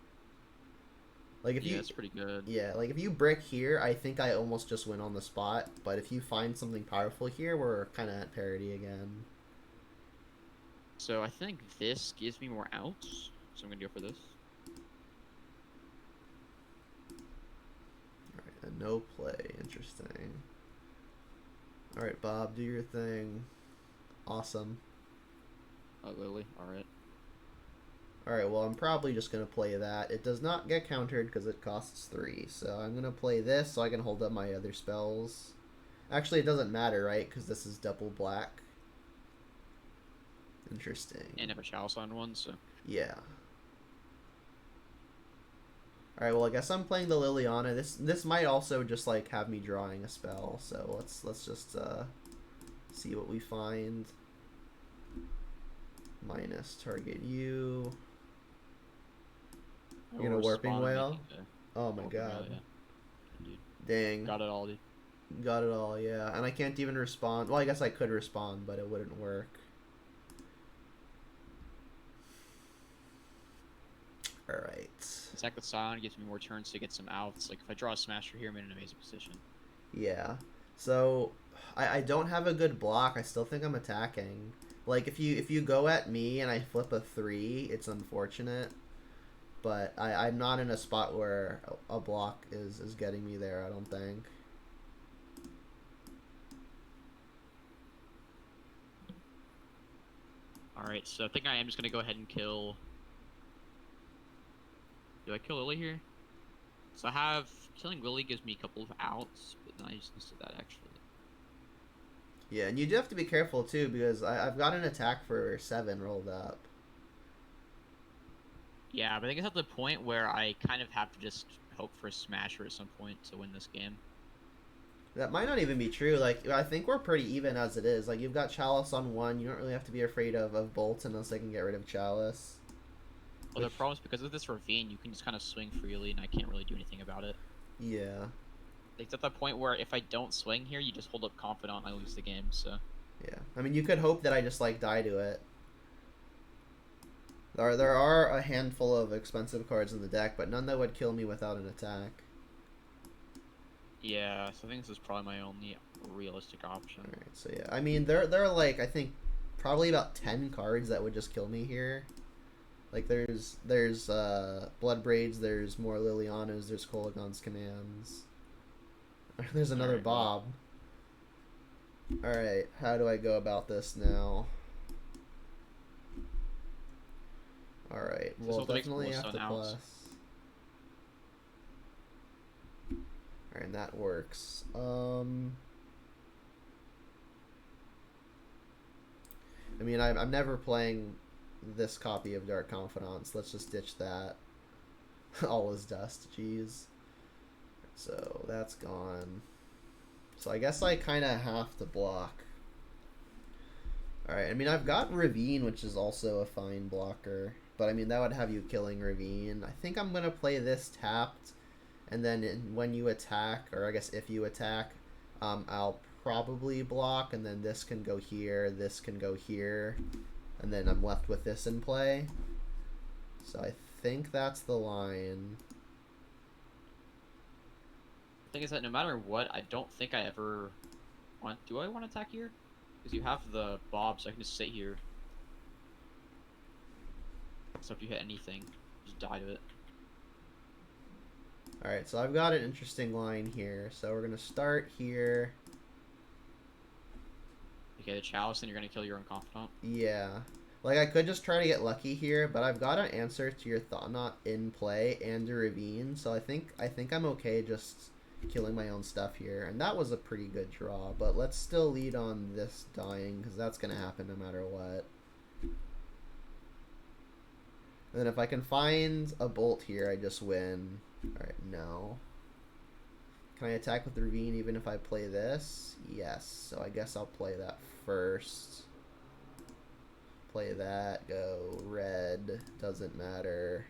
Like if that's pretty good. Yeah, like if you brick here, I think I almost just win on the spot. But if you find something powerful here, we're kind of at parity again. So I think this gives me more outs, so I'm gonna go for this. Alright, a no play. Interesting. Alright, Bob, do your thing. Awesome. Oh, Lily. Alright. Alright, well, I'm probably just going to play that. It does not get countered because it costs 3. So I'm going to play this so I can hold up my other spells. Actually, it doesn't matter, right? Because this is double black. Interesting. And have a Chalice on one, so... Yeah. Alright, well, I guess I'm playing the Liliana. This might also just, like, have me drawing a spell. So let's just, see what we find. Minus target you. You're gonna Warping Whale? Oh my god. Whale, yeah. Dang. Got it all, dude. Got it all, yeah. And I can't even respond. Well, I guess I could respond, but it wouldn't work. Alright. Attack with Scion gives me more turns to get some outs. Like, if I draw a Smasher here, I'm in an amazing position. Yeah. So, I don't have a good block. I still think I'm attacking. Like, if you go at me and I flip a 3, it's unfortunate. But I'm not in a spot where a block is getting me there, I don't think. Alright, so I think I am just going to go ahead and kill... Do I kill Lily here? So I have... Killing Lily gives me a couple of outs, but then I just listed that, actually. Yeah, and you do have to be careful, too, because I've got an attack for 7 rolled up. Yeah, but I think it's at the point where I kind of have to just hope for a Smasher at some point to win this game. That might not even be true. Like, I think we're pretty even as it is. Like, you've got Chalice on 1. You don't really have to be afraid of bolts unless they can get rid of Chalice. Well, the problem is because of this Ravine, you can just kind of swing freely, and I can't really do anything about it. Yeah. It's at the point where if I don't swing here, you just hold up Confidant and I lose the game, so... Yeah. I mean, you could hope that I just, like, die to it. There are a handful of expensive cards in the deck, but none that would kill me without an attack. Yeah, so I think this is probably my only realistic option. Alright, so yeah. I mean, there are, like, I think, probably about 10 cards that would just kill me here. Like, there's Blood Braids, there's more Lilianas, there's Kolaghan's Commands. There's another Alright, Bob. Alright, how do I go about this now? Alright, we'll definitely have to plus. Alright, and that works. I mean, I'm never playing this copy of Dark Confidants. Let's just ditch that. All is dust, jeez. So, that's gone. So, I guess I kind of have to block. Alright, I mean, I've got Ravine, which is also a fine blocker. But, I mean, that would have you killing Ravine. I think I'm going to play this tapped. And then when you attack, or I guess if you attack, I'll probably block, and then this can go here, this can go here, and then I'm left with this in play. So I think that's the line. The thing is that no matter what, I don't think I ever want. Do I want to attack here? Because you have the bob, so I can just sit here. So if you hit anything, just die to it. Alright, so I've got an interesting line here. So we're going to start here. Okay, the chalice, then you're going to kill your own confidant. Yeah. Like, I could just try to get lucky here, but I've got an answer to your Thought Knot in play and a Ravine, so I think I'm okay just killing my own stuff here. And that was a pretty good draw, but let's still lead on this dying, because that's going to happen no matter what. And then if I can find a bolt here, I just win. Alright, no. Can I attack with the Ravine even if I play this? Yes, so I guess I'll play that first. Play that, go red, doesn't matter.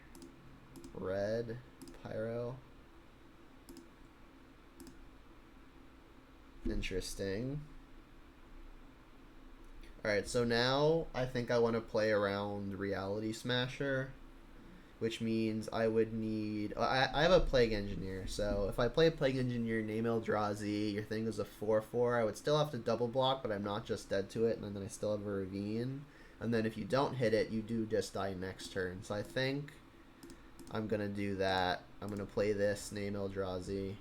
Red, pyro. Interesting. Alright, so now I think I want to play around Reality Smasher, which means I would need... I have a Plague Engineer, so if I play Plague Engineer, name Eldrazi, your thing is a 4/4, I would still have to double block, but I'm not just dead to it, and then I still have a Ravine. And then if you don't hit it, you do just die next turn. So I think I'm going to do that. I'm going to play this, name Eldrazi.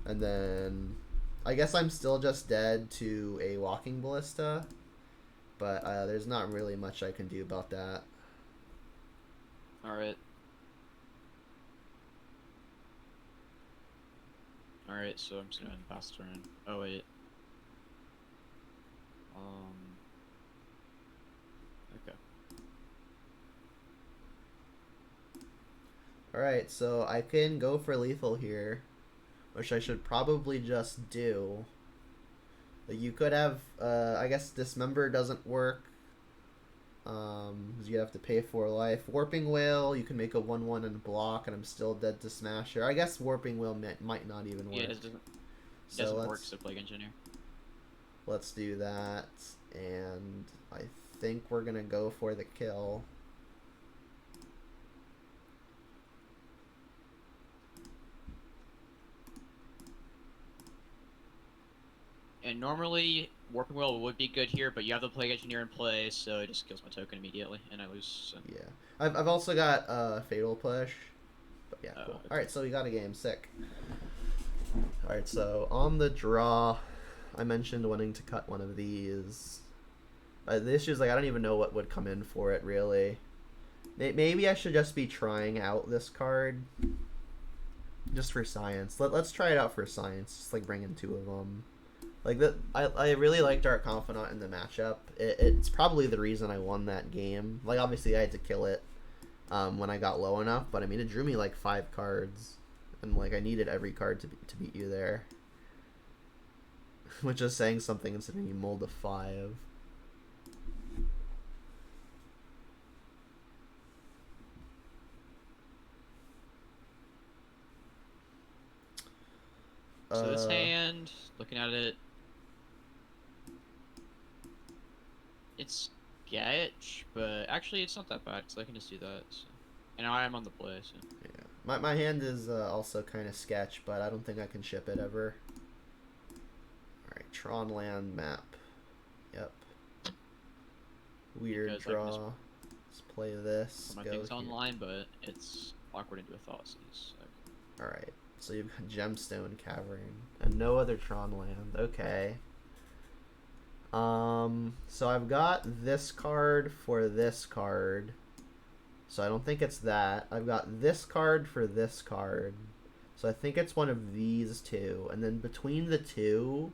And then I guess I'm still just dead to a Walking Ballista. But there's not really much I can do about that. Alright. Alright, so I'm just going to pass turn. Oh, wait. Okay. Alright, so I can go for lethal here, which I should probably just do. Like, you could have, I guess Dismember doesn't work, because you have to pay 4 life. Warping Whale, you can make a 1/1 and block, and I'm still dead to Smasher. I guess Warping Whale might not even work. Yeah, it doesn't work, so Plague Engineer. Let's do that, and I think we're gonna go for the kill. And normally, Warping Wheel would be good here, but you have the Plague Engineer in play, so it just kills my token immediately, and I lose. So. Yeah. I've also got Fatal Push. But yeah, cool. Okay. Alright, so we got a game. Sick. Alright, so on the draw, I mentioned wanting to cut one of these. The issue is, like, I don't even know what would come in for it, really. Maybe I should just be trying out this card. Just for science. Let's try it out for science. Just, like, bring in 2 of them. Like, I really liked Dark Confidant in the matchup. It's probably the reason I won that game. Like, obviously I had to kill it when I got low enough, but I mean, it drew me like 5 cards, and like I needed every card to beat you there. Which is saying something considering you mulled a 5. So this hand, looking at it, it's sketch, but actually it's not that bad, because I can just do that. So. And I am on the play, so. Yeah. My hand is also kind of sketch, but I don't think I can ship it ever. Alright, Tron land map. Yep. Weird because, draw. like, Let's play this. My thing's online, but it's awkward into a Thoughtseize. So. Alright. So you've got Gemstone Cavern and no other Tron land. Okay. So I've got this card for this card. So I don't think it's that. I've got this card for this card. So I think it's one of these 2. And then between the 2,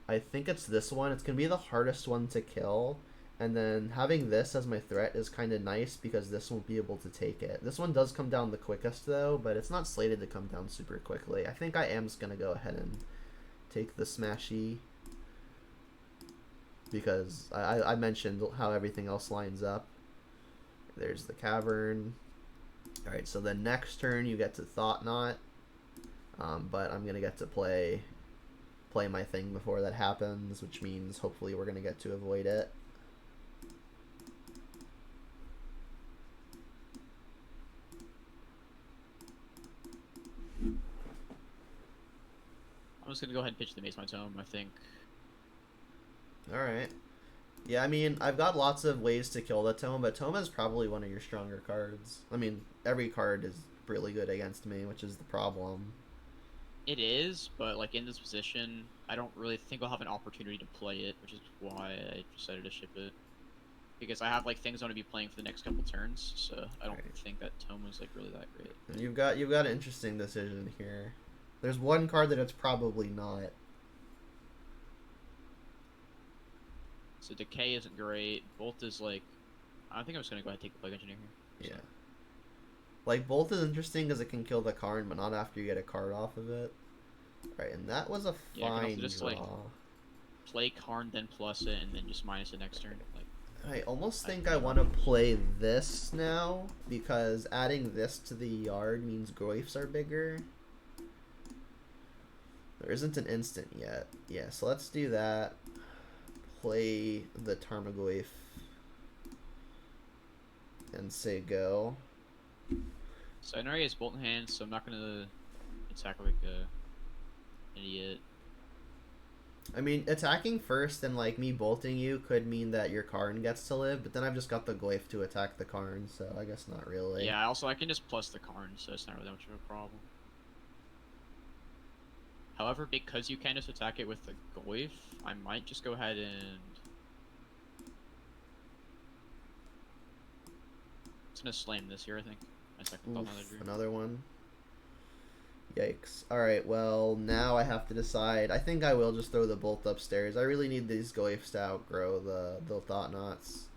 I think it's this one. It's going to be the hardest one to kill. And then having this as my threat is kind of nice because this won't be able to take it. This one does come down the quickest though, but it's not slated to come down super quickly. I think I am just going to go ahead and take the Smashy because I mentioned how everything else lines up. There's the Cavern. Alright, so the next turn you get to Thought Knot, but I'm going to get to play play my thing before that happens, which means hopefully we're going to get to avoid it. I'm just gonna go ahead and pitch the Mace My Tome, I think. Alright. Yeah, I mean, I've got lots of ways to kill the Tome, but Tome is probably one of your stronger cards. I mean, every card is really good against me, which is the problem. It is, but like in this position, I don't really think I'll have an opportunity to play it, which is why I decided to ship it. Because I have like things I want to be playing for the next couple turns, so I don't think that Tome was like really that great. You've got an interesting decision here. There's one card that it's probably not. So Decay isn't great. Bolt is like, I think I'm just gonna go ahead and take the Plague Engineer here. So. Yeah. Like, Bolt is interesting because it can kill the Karn, but not after you get a card off of it. Alright, and that was a fine just, draw. like, play Karn, then plus it, and then just minus it next turn. Like, I almost think I want to play this now, because adding this to the yard means Goyfs are bigger. There isn't an instant yet. Yeah, so let's do that. Play the Tarmogoyf and say go. So I know he has Bolt in hand, so I'm not gonna attack like a idiot. I mean, attacking first and like me bolting you could mean that your Karn gets to live, but then I've just got the Goyf to attack the Karn, so I guess not really. Yeah, also I can just plus the Karn, so it's not really that much of a problem. However, because you can just attack it with the Goyf, I might just go ahead and... It's gonna slam this here, I think. My second thought, another one. Yikes. Alright, well, now I have to decide. I think I will just throw the bolt upstairs. I really need these Goyfs to outgrow the Thought Knots.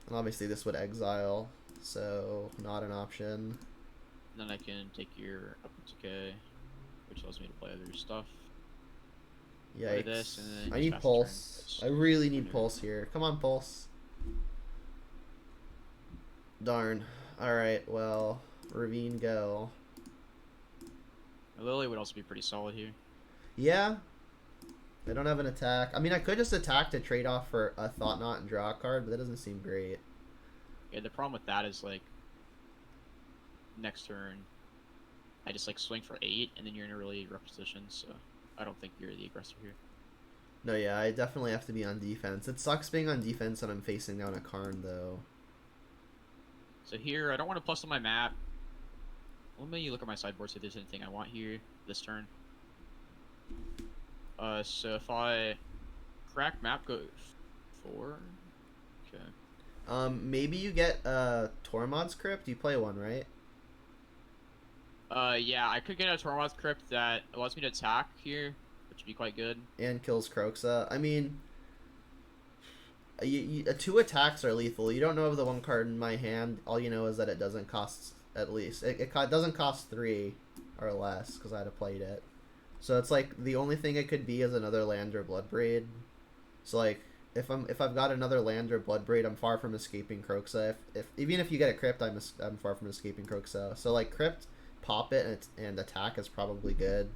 And obviously this would exile, so not an option. Then I can take your up decay, which allows me to play other stuff. Yikes. This, and then I need Pulse. I really need Pulse here. Come on, Pulse. Darn. Alright, well, Ravine go. Lily would also be pretty solid here. Yeah. I don't have an attack. I mean, I could just attack to trade off for a Thought Knot and draw a card, but that doesn't seem great. Yeah, the problem with that is, like, next turn, I just, like, swing for 8, and then you're in a really rough position, so I don't think you're the aggressor here. No, yeah, I definitely have to be on defense. It sucks being on defense when I'm facing down a Karn, though. So here, I don't want to plus on my map. Let me look at my sideboard, see if there's anything I want here this turn. So if I crack map, go 4. Okay. Maybe you get Tormod's Crypt. You play one, right? Yeah, I could get a Tormod's Crypt that allows me to attack here, which would be quite good. And kills Kroxa. I mean, 2 attacks are lethal. You don't know of the one card in my hand. All you know is that it doesn't cost, at least. It doesn't cost 3 or less, because I'd have played it. So it's like, the only thing it could be is another land or Bloodbraid. So like, if I've got another land or Bloodbraid, I'm far from escaping Kroxa. Even if you get a Crypt, I'm far from escaping Kroxa. So like, Crypt, pop it, and attack is probably good.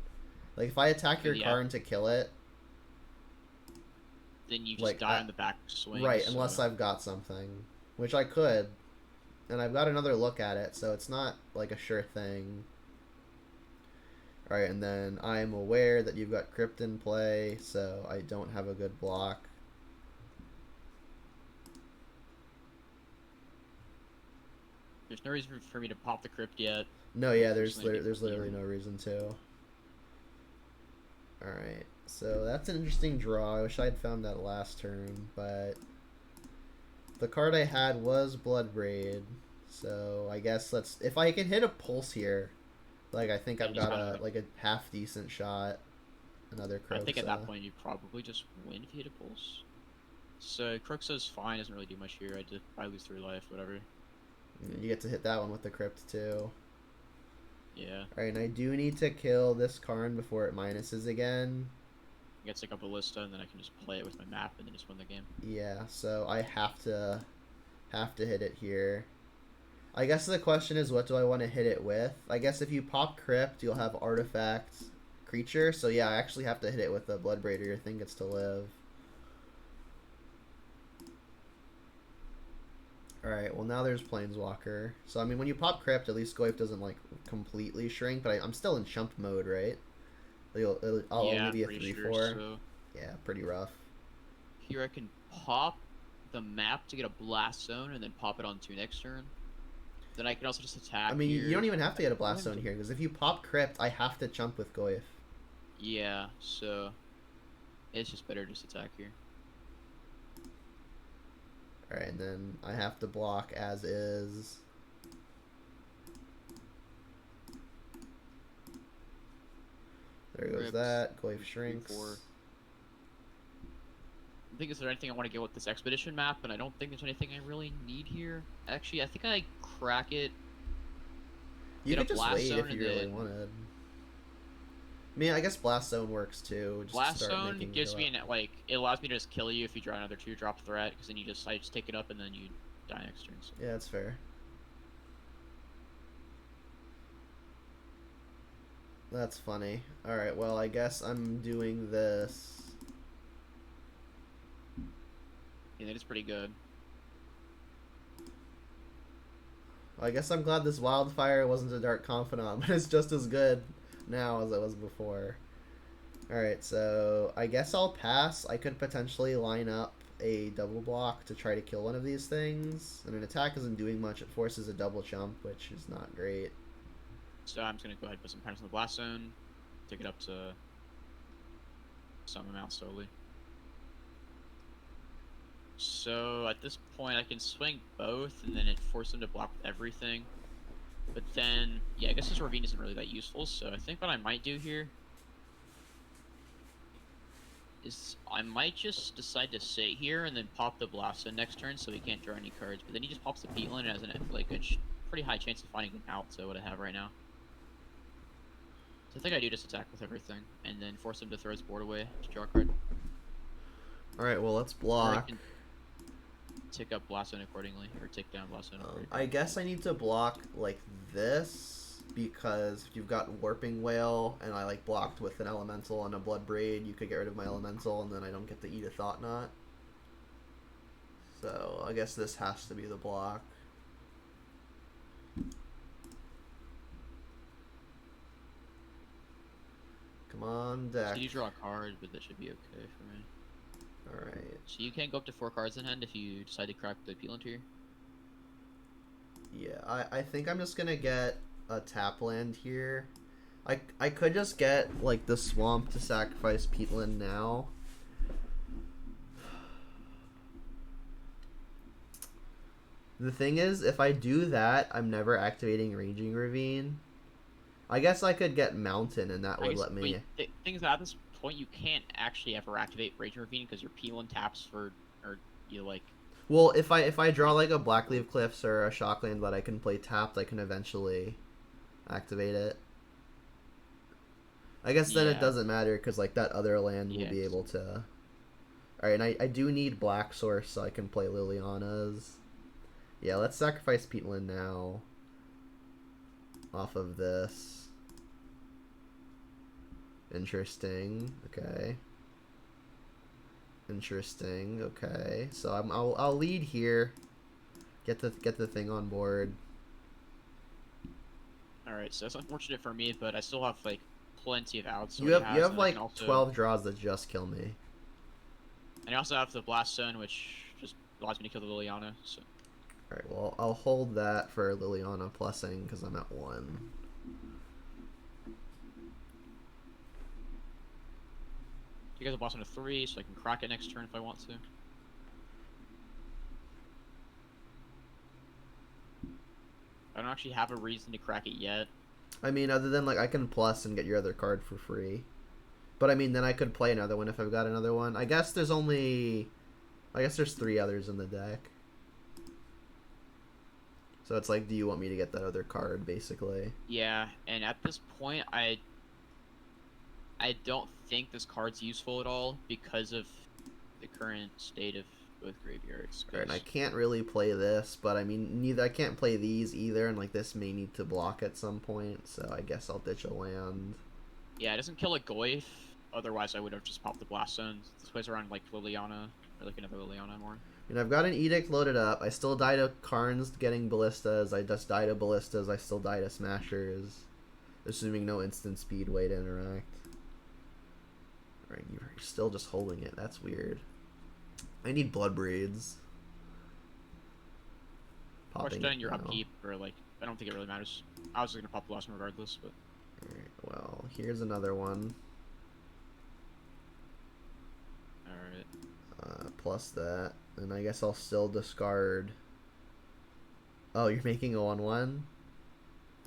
Like, if I attack your Karn to kill it, then you just die on the back swing. Right, so. Unless I've got something. Which I could. And I've got another look at it, so it's not like a sure thing. Alright, and then I'm aware that you've got Crypt in play, so I don't have a good block. There's no reason for me to pop the Crypt yet. No, yeah, there's literally no reason to. Alright, so that's an interesting draw. I wish I'd found that last turn, but the card I had was Bloodbraid, so I guess if I can hit a Pulse here, like, I think I've got a half decent shot. Another Kroxa. I think at that point you probably just win if you hit a Pulse. So Kroxa's fine, doesn't really do much here. I lose 3 life, whatever. You get to hit that one with the Crypt too. Yeah. Alright, and I do need to kill this Karn before it minuses again. I get to take up a Ballista, and then I can just play it with my map and then just win the game. Yeah, so I have to hit it here. I guess the question is, what do I want to hit it with? I guess if you pop Crypt, you'll have Artifact, creature, so yeah, I actually have to hit it with a Bloodbraider. Your thing gets to live. Alright, well now there's Planeswalker. So I mean, when you pop Crypt, at least Goyf doesn't like completely shrink, but I'm still in chump mode, right? I'll only Yeah, be a pretty 3/4. sure. So Yeah, pretty rough. here I can pop the map to get a blast zone and then pop it on 2 next turn. Then I can also just attack I mean, here. you don't even have to get a Go Blast ahead and Zone here, because if you pop Crypt, I have to chump with Goyf. Yeah, so it's just better to just attack here. Alright, and then I have to block as is. There goes Crypt, that. Goyf shrinks. 3/4. I think is there anything I want to get with this expedition map, and I don't think there's anything I really need here. Actually, I think I crack it. You Get a could just Blast wait Zone if you and really then- wanted. I mean, I guess Blast Zone works too. Just Blast start zone making gives go me up. like it allows me to just kill you if you draw another 2-drop threat, because then I just take it up and then you die next turn. So. Yeah, that's fair. That's funny. Alright, well, I guess I'm doing this. Yeah, that is pretty good. I guess I'm glad this Wildfire wasn't a Dark Confidant, but it's just as good now as it was before. Alright, so I guess I'll pass. I could potentially line up a double block to try to kill one of these things. And an attack isn't doing much. It forces a double jump, which is not great. So I'm just gonna go ahead and put some panels in the blast zone, take it up to some amount slowly. So at this point, I can swing both, and then it forces them to block with everything. But then, yeah, I guess this Ravine isn't really that useful. So I think what I might do here is I might just decide to sit here and then pop the blast zone next turn, so he can't draw any cards. But then he just pops the Peatland and has like a pretty high chance of finding an out to what I have right now. So I think I do just attack with everything, and then force him to throw his board away to draw a card. Alright, well, let's Or I block. can take up Blast Zone accordingly, or take down Blast Zone accordingly. I guess I need to block like this, because if you've got Warping Whale and I like blocked with an Elemental and a Bloodbraid, you could get rid of my Elemental and then I don't get to eat a Thought Knot. So I guess this has to be the block. Come on, deck. So you draw a card, but that should be okay for me. Alright. So you can go up to 4 cards in hand if you decide to crack the Peatland here. Yeah, I think I'm just gonna get a tap land here. I could just get like the swamp to sacrifice Peatland now. The thing is, if I do that, I'm never activating Raging Ravine. I guess I could get Mountain and that would let me... Things at this point, you can't actually ever activate Raging Ravine because your Peatland taps for, or you like... Well, if I draw like a Blackleaf Cliffs or a Shockland that I can play tapped, I can eventually activate it. I guess then it doesn't matter because like that other land will be able to... Alright, and I do need Black Source so I can play Liliana's. Yeah, let's sacrifice Peatland now. Off of this. Interesting. Okay. Interesting. Okay. So I'll lead here. Get the thing on board. All right, so that's unfortunate for me, but I still have like plenty of outs. You have like 12 draws that just kill me. And I also have the Blast Zone, which just allows me to kill the Liliana. So. All right. Well, I'll hold that for Liliana plussing because I'm at 1. You guys have Blast Zone to 3, so I can crack it next turn if I want to. I don't actually have a reason to crack it yet. I mean, other than like I can plus and get your other card for free. But I mean, then I could play another one if I've got another one. I guess there's 3 others in the deck. So it's like, do you want me to get that other card, basically? Yeah, and at this point, I don't think this card's useful at all because of the current state of both graveyards. Right, and I can't really play this, but I mean, I can't play these either, and like this may need to block at some point, so I guess I'll ditch a land. Yeah, it doesn't kill a Goyf. Otherwise, I would have just popped the Blast Zone. This plays around like Liliana, or like another Liliana more. And I've got an Edict loaded up. I still die to Karns getting Ballistas. I just die to Ballistas. I still die to Smashers. Assuming no instant speed way to interact. Alright, you're still just holding it. That's weird. I need Blood Braids. Push down your upkeep, or like, I don't think it really matters. I was just gonna pop the last one regardless, but. Alright, well, here's another one. Alright. Plus that. And I guess I'll still discard. Oh, you're making a 1/1?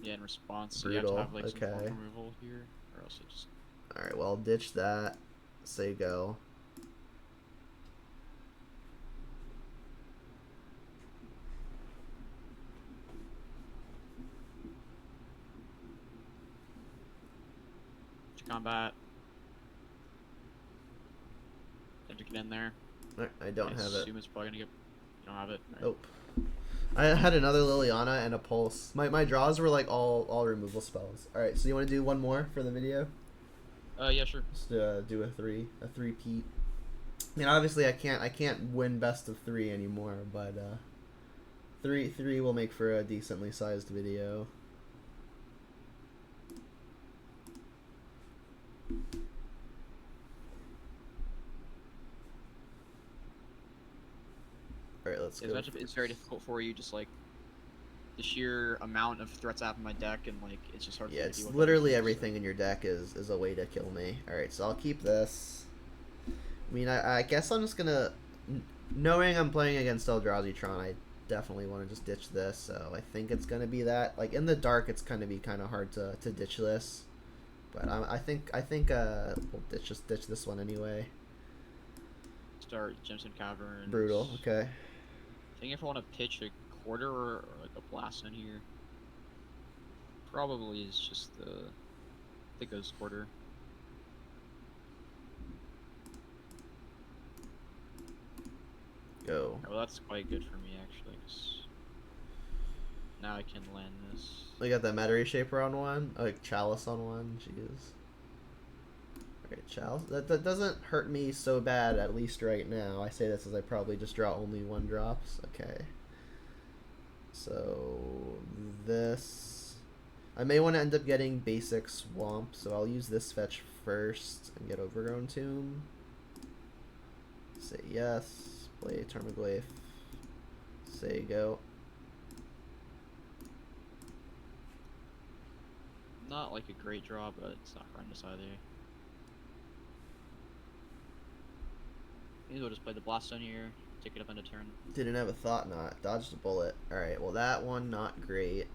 Yeah, in response, so Brutal. you have to have like Okay. some form of removal here, or else it just. Alright, well, ditch that. Say go. Combat. Time to get in there. I don't have I it. assume it's probably gonna get. You don't have it. Right. Nope. I had another Liliana and a Pulse. My draws were like all removal spells. Alright, so you want to do one more for the video? Yeah, sure. Just do a three-peat. I mean, obviously I can't win best of 3 anymore, but three will make for a decently sized video. Alright, let's go. It's very difficult for you, just like the sheer amount of threats I have in my deck, and like it's just hard. Yeah, to it's deal with literally everything in your deck is a way to kill me. Alright, so I'll keep this. I mean, I guess I'm just gonna... Knowing I'm playing against Eldrazi Tron, I definitely want to just ditch this, so I think it's gonna be that. Like, in the dark, it's gonna be kind of hard to ditch this. But I think we'll just ditch this one anyway. Start Gemstone Caverns. Brutal, okay. I think if I want to pitch a quarter or like a blast in here, probably is just the ghost quarter. Go. Oh, well, that's quite good for me actually, 'cause now I can land this. We got that Mattery Shaper on one. Oh, like Chalice on one. Jeez. Alright, Chalice. That doesn't hurt me so bad, at least right now. I say this as I probably just draw only 1 drops. Okay. So this. I may want to end up getting basic Swamp, so I'll use this fetch first and get Overgrown Tomb. Say yes. Play Tarmogoyf. Say go. Not like a great draw, but it's not horrendous either. Maybe we'll just play the blast on here, take it up into turn. Didn't have a thought knot. Dodged a bullet. Alright, well that one not great.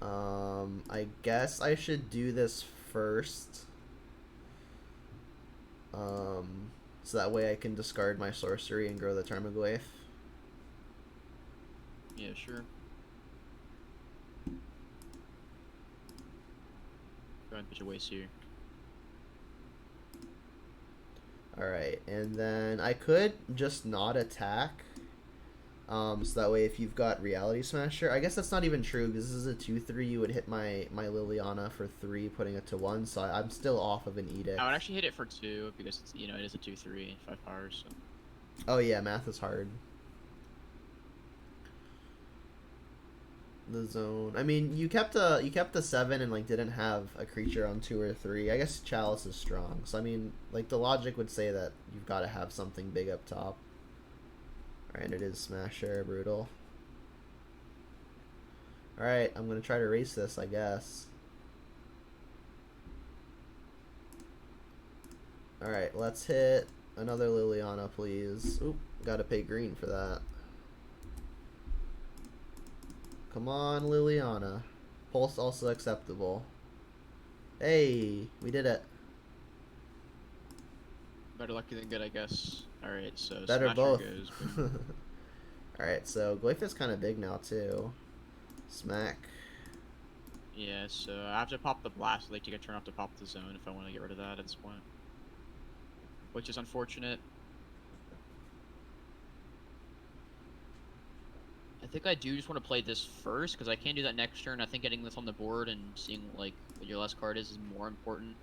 I guess I should do this first. So that way I can discard my sorcery and grow the Tarmogoyf. Yeah, sure. Go ahead and pitch a waste here. Alright, and then I could just not attack. So that way if you've got Reality Smasher, I guess that's not even true because this is a 2/3, you would hit my Liliana for 3, putting it to 1, so I'm still off of an Edict. I would actually hit it for 2 because it's, you know, it is a 2/3, 5 powers. So. Oh yeah, math is hard. The zone. I mean, you kept a 7 and like didn't have a creature on 2 or 3. I guess Chalice is strong. So I mean, like the logic would say that you've got to have something big up top. Alright, it is Smasher, brutal. Alright, I'm gonna try to race this, I guess. Alright, let's hit another Liliana, please. Oop, gotta pay green for that. Come on, Liliana. Pulse also acceptable. Hey, we did it. Better lucky than good, I guess. Alright, so Better Smasher both. goes. Alright, so Goyf is kind of big now, too. Smack. Yeah, so I have to pop the blast, like take a turn off to pop the zone if I want to get rid of that at this point. Which is unfortunate. I think I do just want to play this first, because I can't do that next turn. I think getting this on the board and seeing, like, what your last card is more important.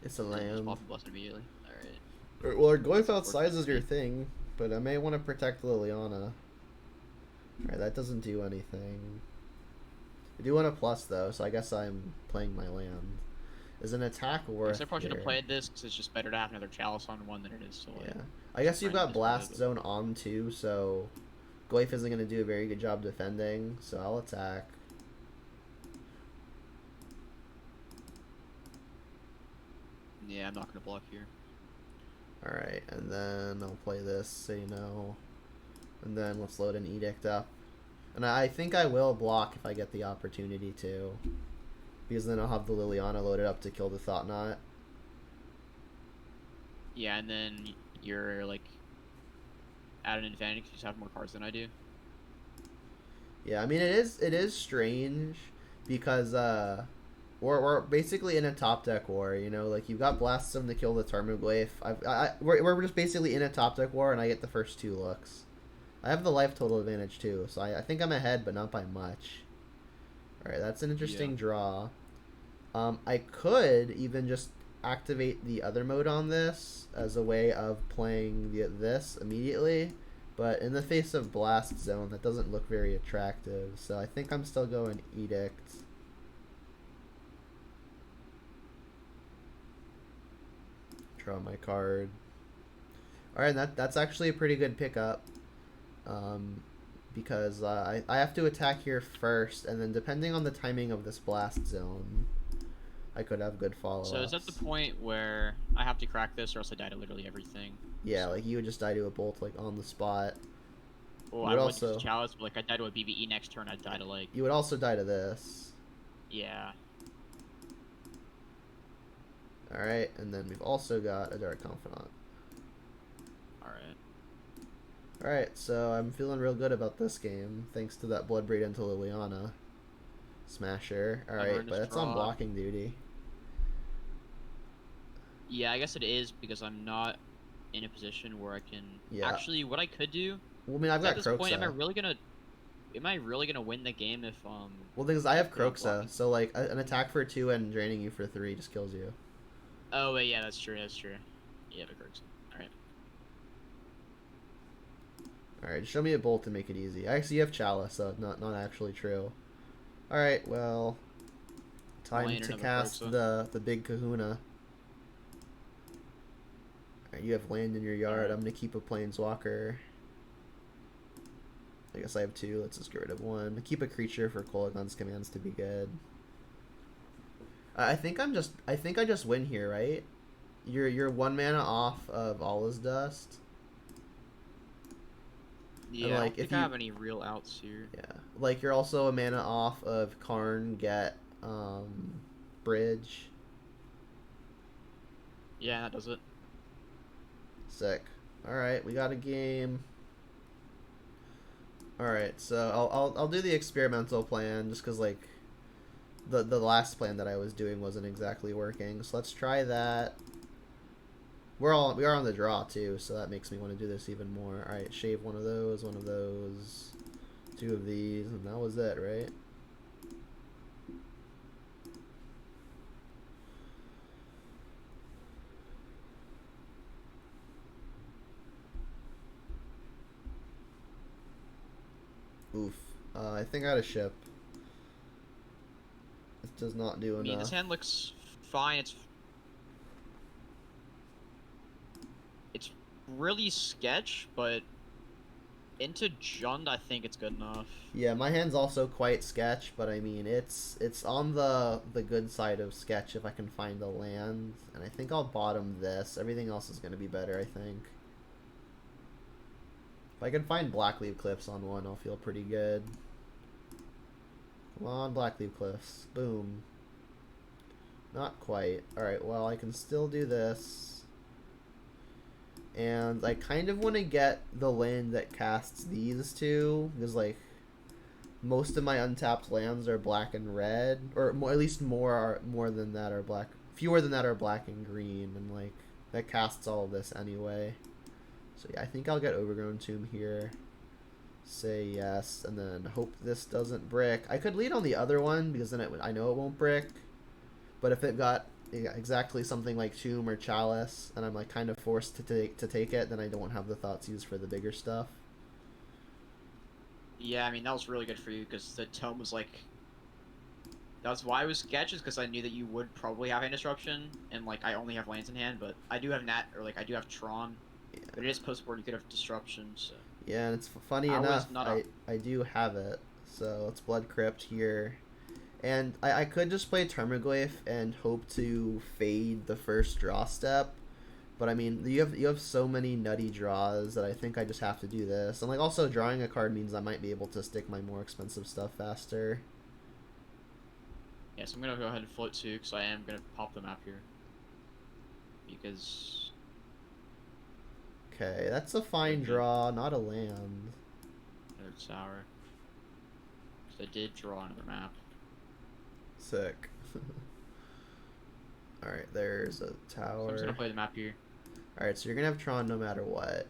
It's a And then just land. pop a blast immediately. Alright. Well, going outside is your Unfortunately. thing, but I may want to protect Liliana. Alright, that doesn't do anything. I do want a plus though, so I guess I'm playing my land. Is an attack I worth guess I probably should have here? played this because it's just better to have another chalice on one than it is to like. Yeah. I guess you've Trying to got discard Blast it. Zone on too, so Goyf isn't going to do a very good job defending, so I'll attack. Yeah, I'm not gonna block here. Alright, and then I'll play this, so you know. And then let's load an Edict up. And I think I will block if I get the opportunity to. Because then I'll have the Liliana loaded up to kill the Thought Knot. Yeah, and then you're like at an advantage because you just have more cards than I do. Yeah, I mean it is strange because we're basically in a top deck war, you know, like you've got Blast Zone to kill the Tarmogoyf. We're just basically in a top deck war, and I get the first 2 looks. I have the life total advantage too, so I think I'm ahead, but not by much. Alright, that's an interesting draw. I could even just activate the other mode on this as a way of playing this immediately, but in the face of Blast Zone, that doesn't look very attractive, so I think I'm still going Edict. Draw my card. Alright, that's actually a pretty good pickup. Because I have to attack here first, and then depending on the timing of this Blast Zone, I could have good follow-ups. So is that the point where I have to crack this, or else I die to literally everything? Yeah, like you would just die to a bolt like on the spot. Well, You I would would also to chalice, but like I die to a BBE next turn, I'd die to like. you would also die to this. Yeah. All right, and then we've also got a Dark Confidant. Alright. All right, so I'm feeling real good about this game thanks to that Bloodbraid into Liliana. Smasher. All right, but it's on blocking duty. Yeah, I guess it is because I'm not in a position where I can. Yeah. Actually, what I could do. Well, I mean, I've got at this point, am I really gonna win the game if Well, because I have blocking? Croxa, so like an attack for 2 and draining you for 3 just kills you. Oh wait, yeah, that's true. That's true. Yeah, the Croxa. All right. All right, show me a bolt to make it easy. Actually, you have Chalice, so not actually true. All right, well, time to cast the big Kahuna. All right, you have land in your yard. I'm gonna keep a Planeswalker. I guess I have 2. Let's just get rid of 1. Keep a creature for Kolaghan's commands to be good. I think I just win here, right? You're 1 mana off of Allah's Dust. Yeah, and, like, I don't think if I you have any real outs here. Yeah, like you're also a mana off of Karn, get Bridge. Yeah, that does it. Sick. All right, we got a game. All right, so I'll do the experimental plan just because like the last plan that I was doing wasn't exactly working. So let's try that. We are on the draw too, so that makes me want to do this even more. All right, shave one of those, 2 of these, and that was it, right? Oof. I think I had a ship. This does not do enough. I mean, this hand looks fine. It's really sketch, but into Jund, I think it's good enough. Yeah, my hand's also quite sketch, but I mean, it's on the good side of sketch if I can find a land, and I think I'll bottom this. Everything else is going to be better, I think. If I can find Blackleaf Cliffs on one, I'll feel pretty good. Come on, Blackleaf Cliffs. Boom. Not quite. Alright, well, I can still do this. And I kind of want to get the land that casts these 2, because, like, most of my untapped lands are black and red, or more, at least more than that are black. Fewer than that are black and green, and, like, that casts all of this anyway. So yeah, I think I'll get Overgrown Tomb here. Say yes, and then hope this doesn't brick. I could lead on the other one because then I know it won't brick. But if it got exactly something like Tomb or Chalice, and I'm like kind of forced to take it, then I don't have the thoughts used for the bigger stuff. Yeah, I mean that was really good for you because the tome was like. That was why I was sketches because I knew that you would probably have hand disruption, and like I only have lands in hand, but I do have I do have Tron, Yeah. but it is post board. You could have disruption, so. Yeah, and it's funny enough, I do have it. So it's Blood Crypt here. And I could just play Tarmogoyf and hope to fade the first draw step. But I mean, you have so many nutty draws that I think I just have to do this. And like also drawing a card means I might be able to stick my more expensive stuff faster. Yeah, so I'm gonna go ahead and float too, because I am gonna pop the map here. Because. Okay, that's a fine draw, not a land. Another tower. Because I did draw another map. Sick. Alright, there's a tower. So I'm just gonna play the map here. Alright, so you're gonna have Tron no matter what.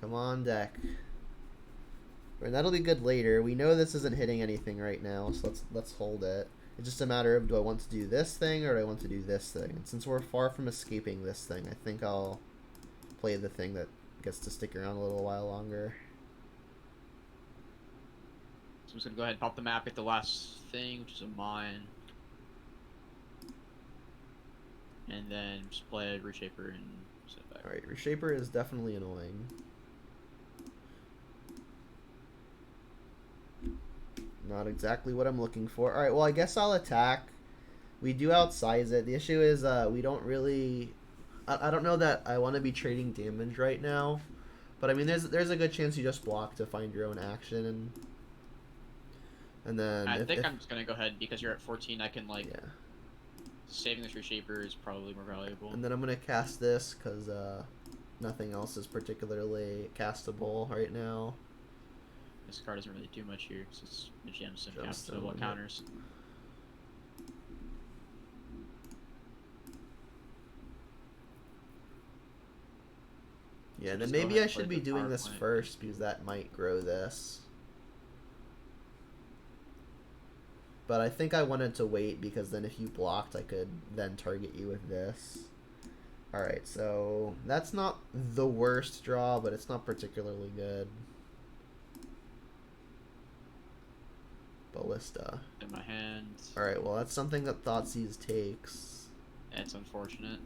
Come on, deck. And that'll be good later. We know this isn't hitting anything right now, so let's hold it. It's just a matter of, do I want to do this thing or do I want to do this thing? And since we're far from escaping this thing, I think I'll play the thing that gets to stick around a little while longer. So I'm just gonna go ahead and pop the map, get the last thing, which is a mine. And then just play a Reshaper and sit back. Alright, Reshaper is definitely annoying. Not exactly what I'm looking for. Alright, well I guess I'll attack. We do outsize it. The issue is we don't really... I don't know that I want to be trading damage right now. But I mean there's a good chance you just block to find your own action and then I think I'm just gonna go ahead because you're at 14. I can like yeah. Saving this Reshaper is probably more valuable. And then I'm gonna cast this because nothing else is particularly castable right now. This card doesn't really do much here because it's a gemstone cap, so what yeah. counters? Yeah, so then maybe I should be doing this first because that might grow this. But I think I wanted to wait because then if you blocked, I could then target you with this. Alright, so that's not the worst draw, but it's not particularly good. Ballista. In my hand. Alright, well that's something that Thoughtseize takes. It's unfortunate.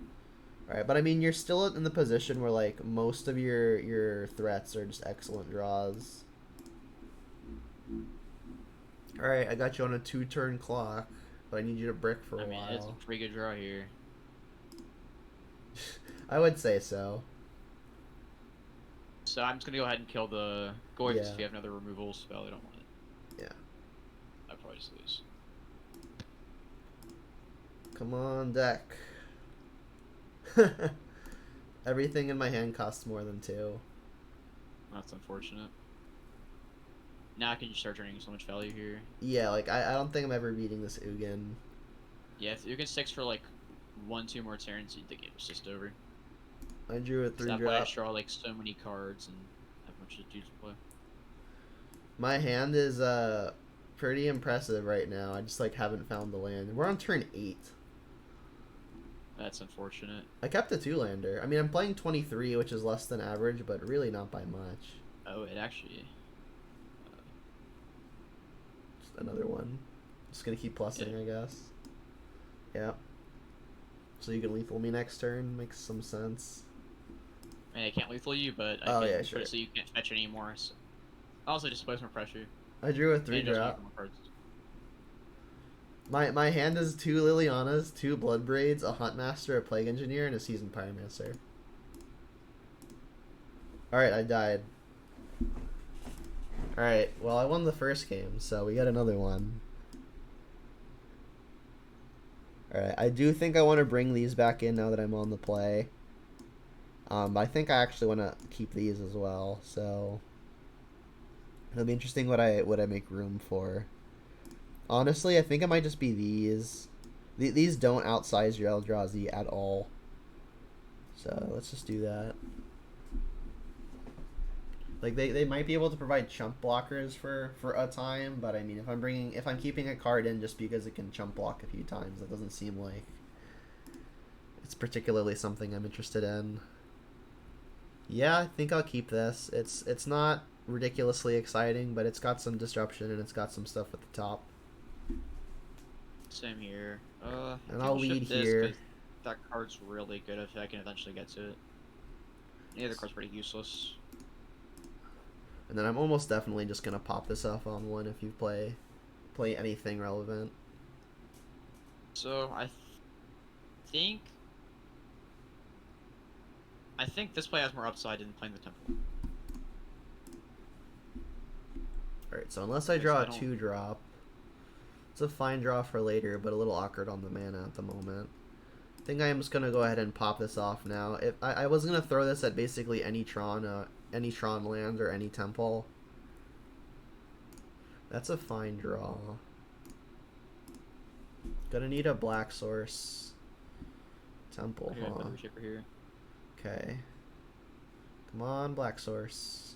Alright, but I mean you're still in the position where like most of your threats are just excellent draws. Alright, I got you on a 2-turn clock, but I need you to brick for a while. It's a pretty good draw here. I would say so. So I'm just gonna go ahead and kill the Goyf Yeah. if you have another removal spell. I don't want it. Yeah. I'd probably just lose. Come on, deck. Everything in my hand costs more than 2. That's unfortunate. Now I can just start turning so much value here. Yeah, like I don't think I'm ever beating this Ugin. Yeah, if Ugin sticks for like 1-2 more turns, the game's just over. I drew a 3 That drop. way I draw like so many cards and have a bunch of dudes to play. My hand is pretty impressive right now. I just like haven't found the land. We're on turn 8. That's unfortunate. I kept a 2-lander. I mean, I'm playing 23, which is less than average, but really not by much. Oh, it actually... Just another one. Just gonna keep plussing, I guess. Yeah. So you can lethal me next turn. Makes some sense. I mean, I can't lethal you, but I can yeah, sure. So you can't fetch anymore. So. Also, just place more pressure. I drew a 3 drop. My hand is 2 Lilianas, 2 Bloodbraids, a Huntmaster, a Plague Engineer, and a Seasoned Pyromancer. Alright, I died. Alright, well I won the first game, so we got another one. Alright, I do think I want to bring these back in now that I'm on the play. But I think I actually want to keep these as well, so... It'll be interesting what I make room for. Honestly, I think it might just be these. These don't outsize your Eldrazi at all. So let's just do that. Like they might be able to provide chump blockers for a time, but I mean if I'm keeping a card in just because it can chump block a few times, that doesn't seem like it's particularly something I'm interested in. Yeah, I think I'll keep this. It's not ridiculously exciting, but it's got some disruption and it's got some stuff at the top. Same here. And I'll lead here. Because that card's really good if I can eventually get to it. The other card's pretty useless. And then I'm almost definitely just gonna pop this off on one if you play anything relevant. So think this play has more upside than playing the temple. Alright, so unless I draw a 2-drop, it's a fine draw for later, but a little awkward on the mana at the moment. I think I am just gonna go ahead and pop this off now. If I was gonna throw this at basically any Tron land or any temple. That's a fine draw. Gonna need a black source. Temple, huh? Here. Okay. Come on, black source.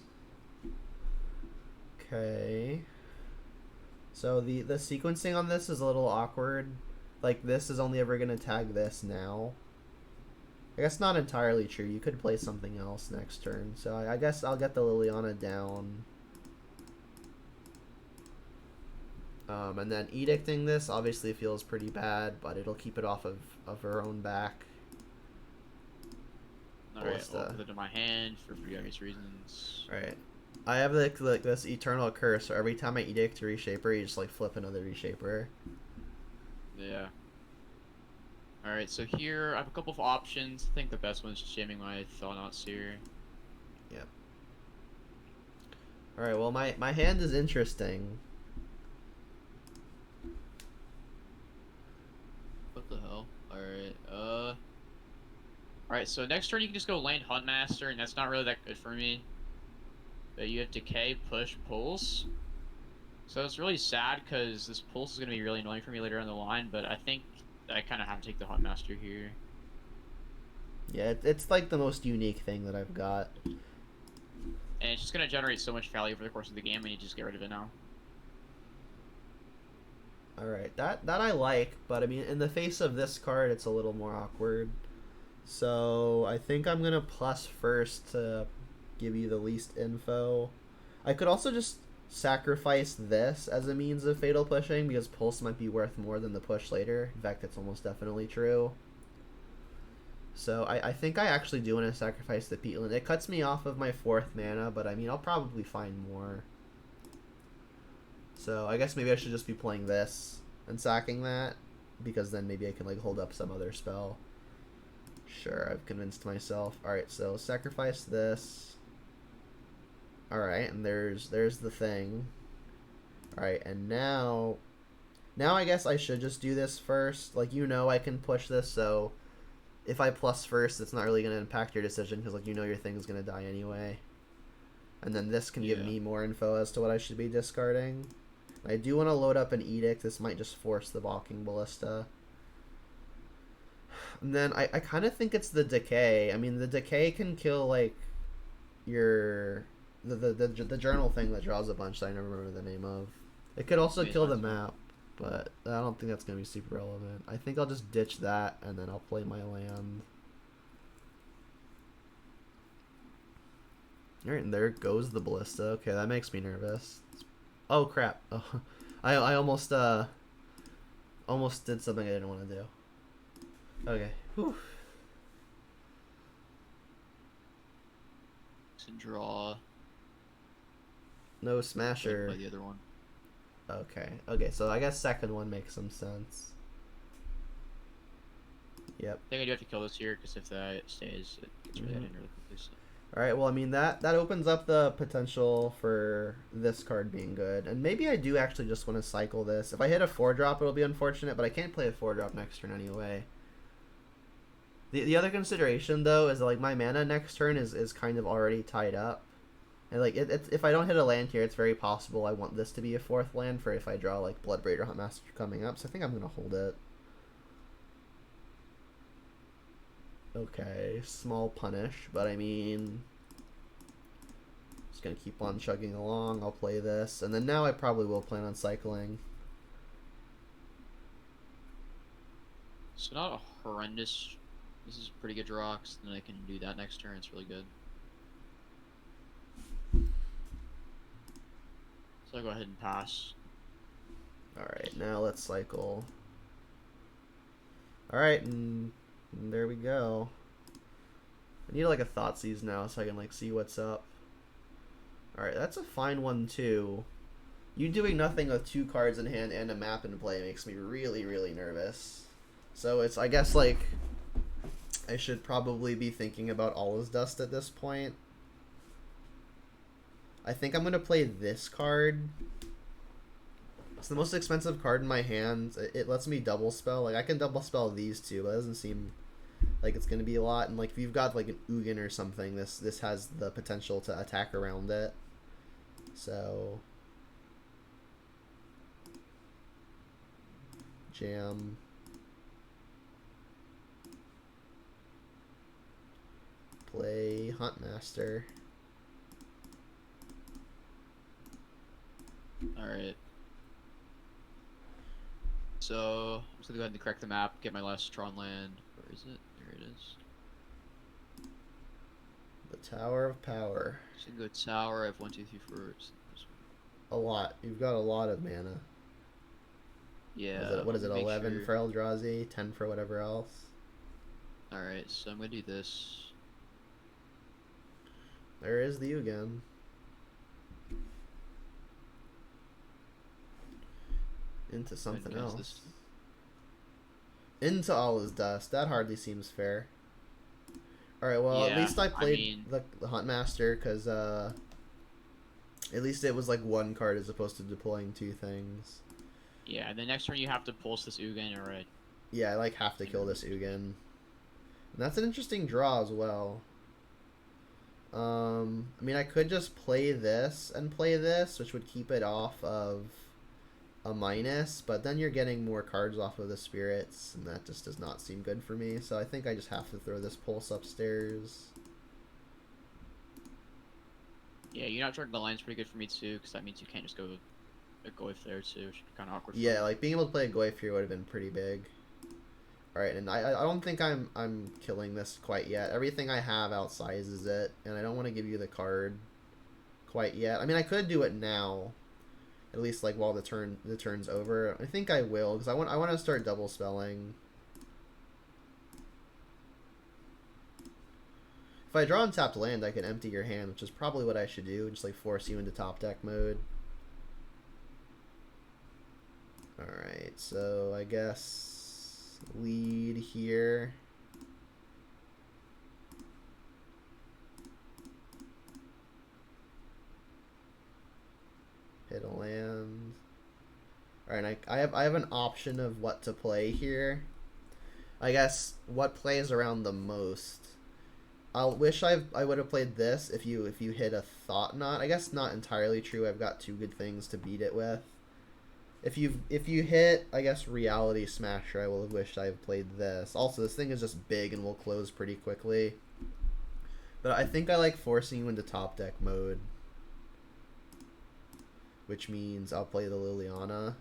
Okay. So the sequencing on this is a little awkward. Like, this is only ever gonna tag this now. I guess not entirely true. You could play something else next turn. So I guess I'll get the Liliana down. And then edicting this obviously feels pretty bad, but it'll keep it off of her own back. Alright, I'll put it in my hand for various reasons. Right. I have like this eternal curse, so every time I edict a reshaper, you just like flip another reshaper. Yeah. Alright, so here I have a couple of options. I think the best one is jamming my Thought-Knot here. Yep. Alright, well my hand is interesting. What the hell? Alright, Alright, so next turn you can just go land Huntmaster, and that's not really that good for me. But you have Decay, Push, Pulse. So it's really sad, because this Pulse is going to be really annoying for me later on the line, but I think I kind of have to take the Huntmaster here. Yeah, it's like the most unique thing that I've got. And it's just going to generate so much value over the course of the game, and you just get rid of it now. Alright, that I like, but I mean, in the face of this card, it's a little more awkward. So I think I'm going to plus first to give you the least info. I could also just sacrifice this as a means of fatal pushing, because Pulse might be worth more than the push later. In fact, it's almost definitely true. So I think I actually do want to sacrifice the Peatland. It cuts me off of my 4th mana, but I mean, I'll probably find more. So I guess maybe I should just be playing this and sacking that, because then maybe I can like hold up some other spell. Sure, I've convinced myself. Alright, so sacrifice this. Alright, and there's the thing. Alright, and now I guess I should just do this first. Like, I can push this, so if I plus first, it's not really going to impact your decision, because like your thing is going to die anyway. And then this can give me more info as to what I should be discarding. I do want to load up an Edict. This might just force the Balking Ballista. And then I kind of think it's the Decay. I mean, the Decay can kill, like, the journal thing that draws a bunch that I never remember the name of. It could also kill the map, but I don't think that's going to be super relevant. I think I'll just ditch that, and then I'll play my land. Alright, and there goes the Ballista. Okay, that makes me nervous. Oh, crap. Oh, I almost did something I didn't want to do. Okay. Whew. To draw. No Smasher. Play the other one. Okay, so I guess second one makes some sense. Yep. I think I do have to kill this here, because if that stays, it gets really really quickly. So. Alright, well, I mean, that opens up the potential for this card being good. And maybe I do actually just want to cycle this. If I hit a 4-drop, it'll be unfortunate, but I can't play a 4-drop next turn anyway. The other consideration, though, is that, like, my mana next turn is kind of already tied up. And, like, if I don't hit a land here, it's very possible I want this to be a 4th land for if I draw, like, Bloodbraid or Huntmaster coming up. So I think I'm going to hold it. Okay, small punish, but I mean... gonna keep on chugging along. I'll play this, and then now I probably will plan on cycling. So not a horrendous. This is pretty good draw, 'cause then I can do that next turn. It's really good. So I'll go ahead and pass. Alright, now let's cycle. Alright, and there we go. I need like a Thoughtseize now so I can like see what's up. Alright, that's a fine one too. You doing nothing with 2 cards in hand and a map in play makes me really, really nervous. So it's, I guess, like, I should probably be thinking about All Is Dust at this point. I think I'm going to play this card. It's the most expensive card in my hand. It lets me double spell. Like, I can double spell these two, but it doesn't seem like it's going to be a lot. And, like, if you've got, like, an Ugin or something, this has the potential to attack around it. So... Jam. Play Huntmaster. Alright. So, I'm just gonna go ahead and correct the map, get my last Tron land. Where is it? There it is. The Tower of Power. So I can go tower, I have 1, 2, 3, 4. A lot. You've got a lot of mana. Yeah. What is it, 11 sure. for Eldrazi, 10 for whatever else? Alright, so I'm gonna do this. There is the Ugin. Into something else. This. Into All Is Dust. That hardly seems fair. Alright, well, Yeah, at least I played mean, the Huntmaster, because at least it was like 1 card as opposed to deploying 2 things. Yeah, and the next turn you have to pulse this Ugin, alright. Yeah, I like have to kill this Ugin. And that's an interesting draw as well. I mean, I could just play this and play this, which would keep it off of a minus, but then you're getting more cards off of the spirits, and that just does not seem good for me. So I think I just have to throw this pulse upstairs. Yeah, you not drawing the line's pretty good for me too, because that means you can't just go a Goyf there too, which is kind of awkward. Yeah, like being able to play a Goyf here would have been pretty big. Alright, and I don't think I'm killing this quite yet. Everything I have outsizes it, and I don't want to give you the card quite yet. I mean, I could do it now, at least like while the turn's over. I think I will, because I want to start double spelling. If I draw untapped land, I can empty your hand, which is probably what I should do, just like force you into top deck mode. Alright, so I guess lead here. Hit a land. Alright, I have an option of what to play here. I guess what plays around the most. I wish I would have played this if you hit a Thought Knot. I guess not entirely true. I've got 2 good things to beat it with. If you hit, I guess, Reality Smasher, I will have wished I had played this. Also, this thing is just big and will close pretty quickly. But I think I like forcing you into top deck mode. Which means I'll play the Liliana.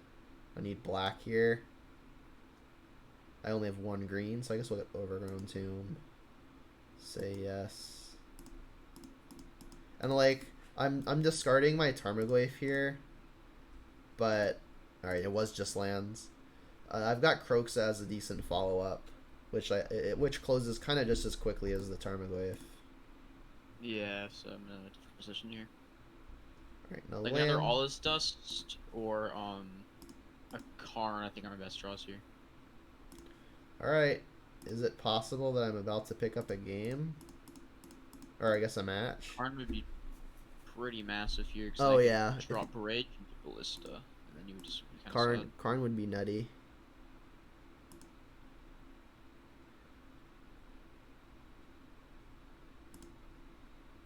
I need black here. I only have 1 green, so I guess we'll get Overgrown Tomb. Say yes. And like, I'm discarding my Tarmogoyf here. But... Alright, it was just lands. I've got Kroxa as a decent follow-up, which closes kind of just as quickly as the Tarmogoyf. Yeah, so I'm in a different position here. Alright, now Like land. either All Is Dust or a Karn, I think are my best draws here. Alright, is it possible that I'm about to pick up a game? Or I guess a match? Karn would be pretty massive here. Oh yeah. Drop Parade and Ballista, and then you would just be kind of sad. Karn would be nutty.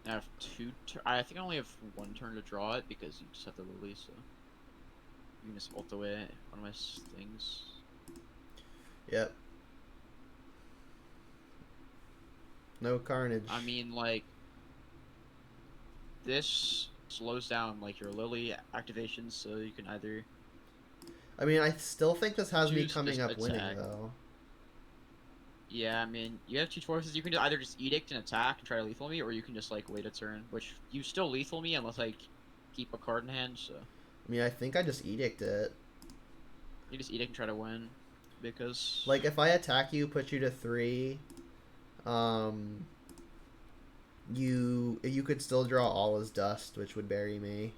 I have I think I only have 1 turn to draw it because you just have the Lily, so you can just ult away one of my things. Yep. No carnage. I mean, like, this slows down like your Lily activations, so you can either I mean, I still think this has me choose to coming just up winning, attack. though. Yeah, I mean, you have two choices. You can either just edict and attack and try to lethal me, or you can just like wait a turn, which you still lethal me unless I keep a card in hand. So I mean, I think I just edict it. you just edict and try to win, because Like, if I attack you, put you to 3, um, you could still draw all as dust, which would bury me.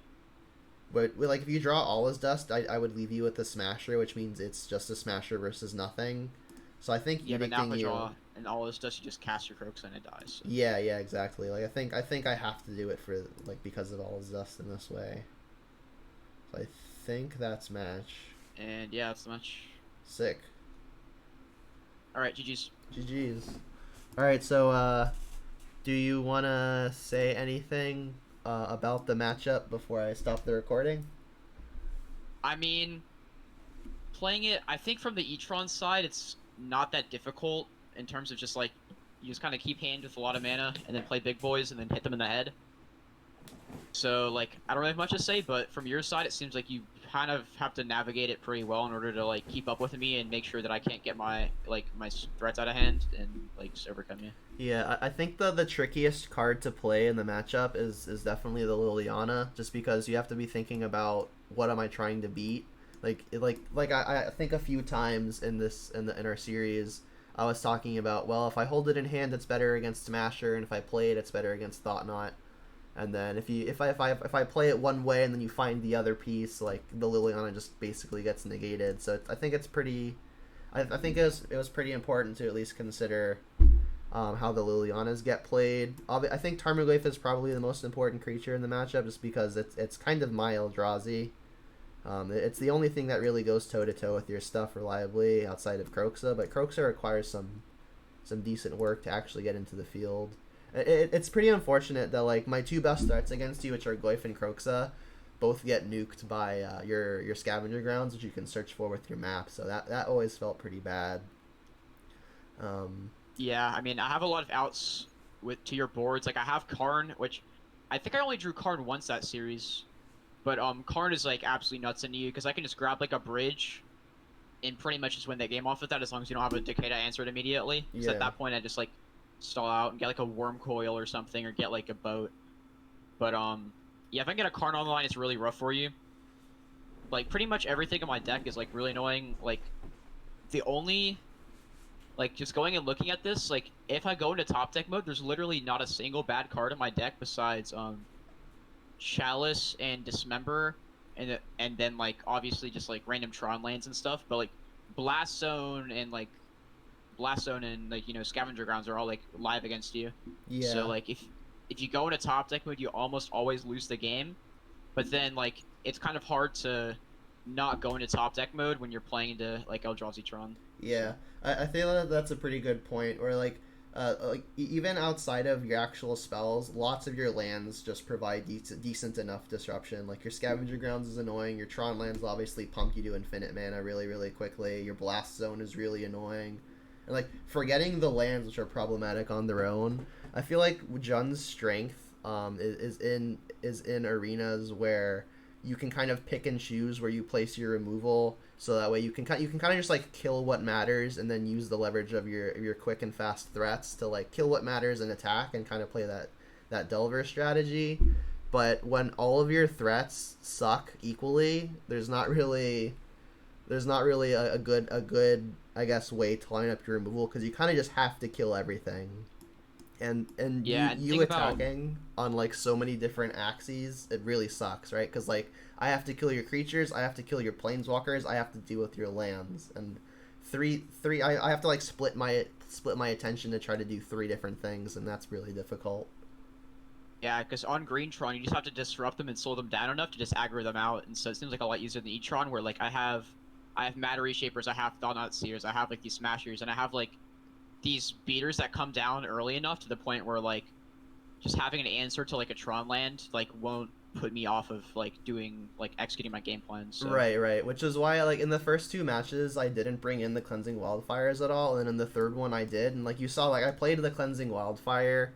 But like, if you draw all as dust, I would leave you with the smasher, which means it's just a smasher versus nothing. So I think yeah, but now if edicting I you. draw and all this does, you just cast your Crocus and it dies. So. Yeah, yeah, exactly. Like, I think I have to do it for like because of all his dust in this way. So I think that's match. And yeah, that's the match. Sick. All right, GG's. GG's. All right, so do you want to say anything about the matchup before I stop the recording? I mean, playing it, I think from the Etron side, it's not that difficult in terms of just like you just kind of keep hand with a lot of mana and then play big boys and then hit them in the head. So like I don't really have much to say, but from your side, it seems like you kind of have to navigate it pretty well in order to like keep up with me and make sure that I can't get my threats out of hand and like just overcome you. Yeah, I think the trickiest card to play in the matchup is definitely the Liliana, just because you have to be thinking about what am I trying to beat. I think a few times in our series, I was talking about, well, if I hold it in hand, it's better against Smasher, and if I play it, it's better against Thought-Knot. And then if I play it one way and then you find the other piece, like the Liliana just basically gets negated. So I think it's pretty. I think it was pretty important to at least consider how the Lilianas get played. I think Tarmogoyf is probably the most important creature in the matchup, just because it's kind of my Eldrazi. It's the only thing that really goes toe to toe with your stuff reliably outside of Kroxa, but Kroxa requires some decent work to actually get into the field. It's pretty unfortunate that like my two best threats against you, which are Goyf and Kroxa, both get nuked by your scavenger grounds, which you can search for with your map. So that always felt pretty bad. Yeah, I mean I have a lot of outs to your boards. Like I have Karn, which I think I only drew Karn once that series, but Karn is like absolutely nuts into you because I can just grab like a bridge and pretty much just win that game off with that as long as you don't have a Decay to answer it immediately. Because Yeah. at that point I just like stall out and get like a Worm Coil or something, or get like a boat. But yeah, if I can get a Karn on the line, it's really rough for you. Like pretty much everything in my deck is like really annoying. Like the only like just going and looking at this, like if I go into top deck mode, there's literally not a single bad card in my deck besides Chalice and Dismember, and then like obviously just like random Tron lands and stuff. But like Blast Zone and like you know Scavenger Grounds are all like live against you. Yeah. So like if you go into top deck mode, you almost always lose the game. But then like it's kind of hard to not go into top deck mode when you're playing into like Eldrazi Tron. Yeah, I think that's a pretty good point. Or even outside of your actual spells, lots of your lands just provide decent enough disruption. Like your Scavenger Grounds is annoying. Your Tron lands will obviously pump you to infinite mana really quickly. Your Blast Zone is really annoying. And like forgetting the lands which are problematic on their own, I feel like Jun's strength is in arenas where you can kind of pick and choose where you place your removal, so that way you can kind of just like kill what matters and then use the leverage of your quick and fast threats to like kill what matters and attack and kind of play that Delver strategy. But when all of your threats suck equally, there's not really a good I guess way to line up your removal, because you kind of just have to kill everything. And Yeah, and you think about attacking on like so many different axes, it really sucks, right? Because like I have to kill your creatures, I have to kill your planeswalkers, I have to deal with your lands, and I have to like split my attention to try to do 3 different things, and that's really difficult. Yeah, because on Green Tron, you just have to disrupt them and slow them down enough to just aggro them out, and so it seems like a lot easier than E-Tron, where like I have Matter Reshapers, I have Thought-Knot Seers, I have like these Smashers, and I have like these beaters that come down early enough to the point where like just having an answer to like a Tron land like won't put me off of like doing like executing my game plan. So Right. Which is why like in the first 2 matches I didn't bring in the Cleansing Wildfires at all, and in the third one I did, and like you saw, like I played the Cleansing Wildfire,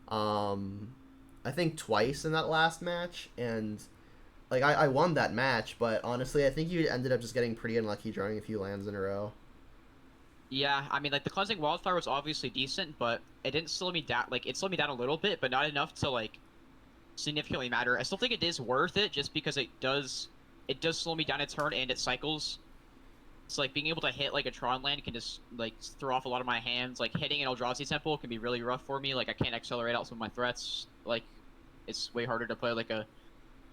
um I think twice in that last match, and like I won that match, but honestly, I think you ended up just getting pretty unlucky drawing a few lands in a row. Yeah, I mean, like the cleansing wildfire was obviously decent, but it didn't slow me down. Like it slowed me down a little bit, but not enough to like significantly matter. I still think it is worth it just because it does slow me down a turn and it cycles. It's like being able to hit like a Tron land can just like throw off a lot of my hands. Like hitting an Eldrazi Temple can be really rough for me. Like I can't accelerate out some of my threats. Like it's way harder to play like a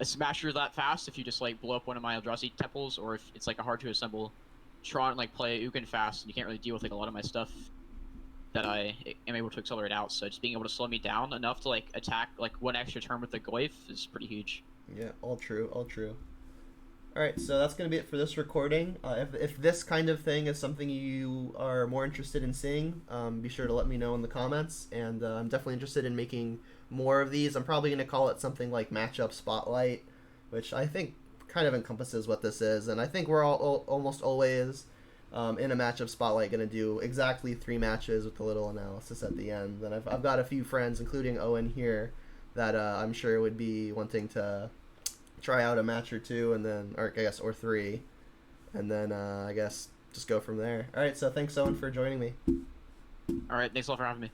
smasher that fast if you just like blow up one of my Eldrazi Temples, or if it's like a hard to assemble Tron, like play Ugin fast and you can't really deal with like a lot of my stuff that I am able to accelerate out. So just being able to slow me down enough to like attack like one extra turn with the Goyf is pretty huge. Yeah, all true, all true. All right, so that's gonna be it for this recording. If this kind of thing is something you are more interested in seeing, be sure to let me know in the comments. And I'm definitely interested in making more of these. I'm probably gonna call it something like Matchup Spotlight, which I think kind of encompasses what this is. And I think we're almost always in a Matchup Spotlight gonna do exactly 3 matches with a little analysis at the end. And I've got a few friends, including Owen here, that I'm sure would be wanting to try out a match or two, and then, or I guess, or 3, and then I guess just go from there. All right, so thanks, Owen, for joining me. All right, thanks a lot for having me.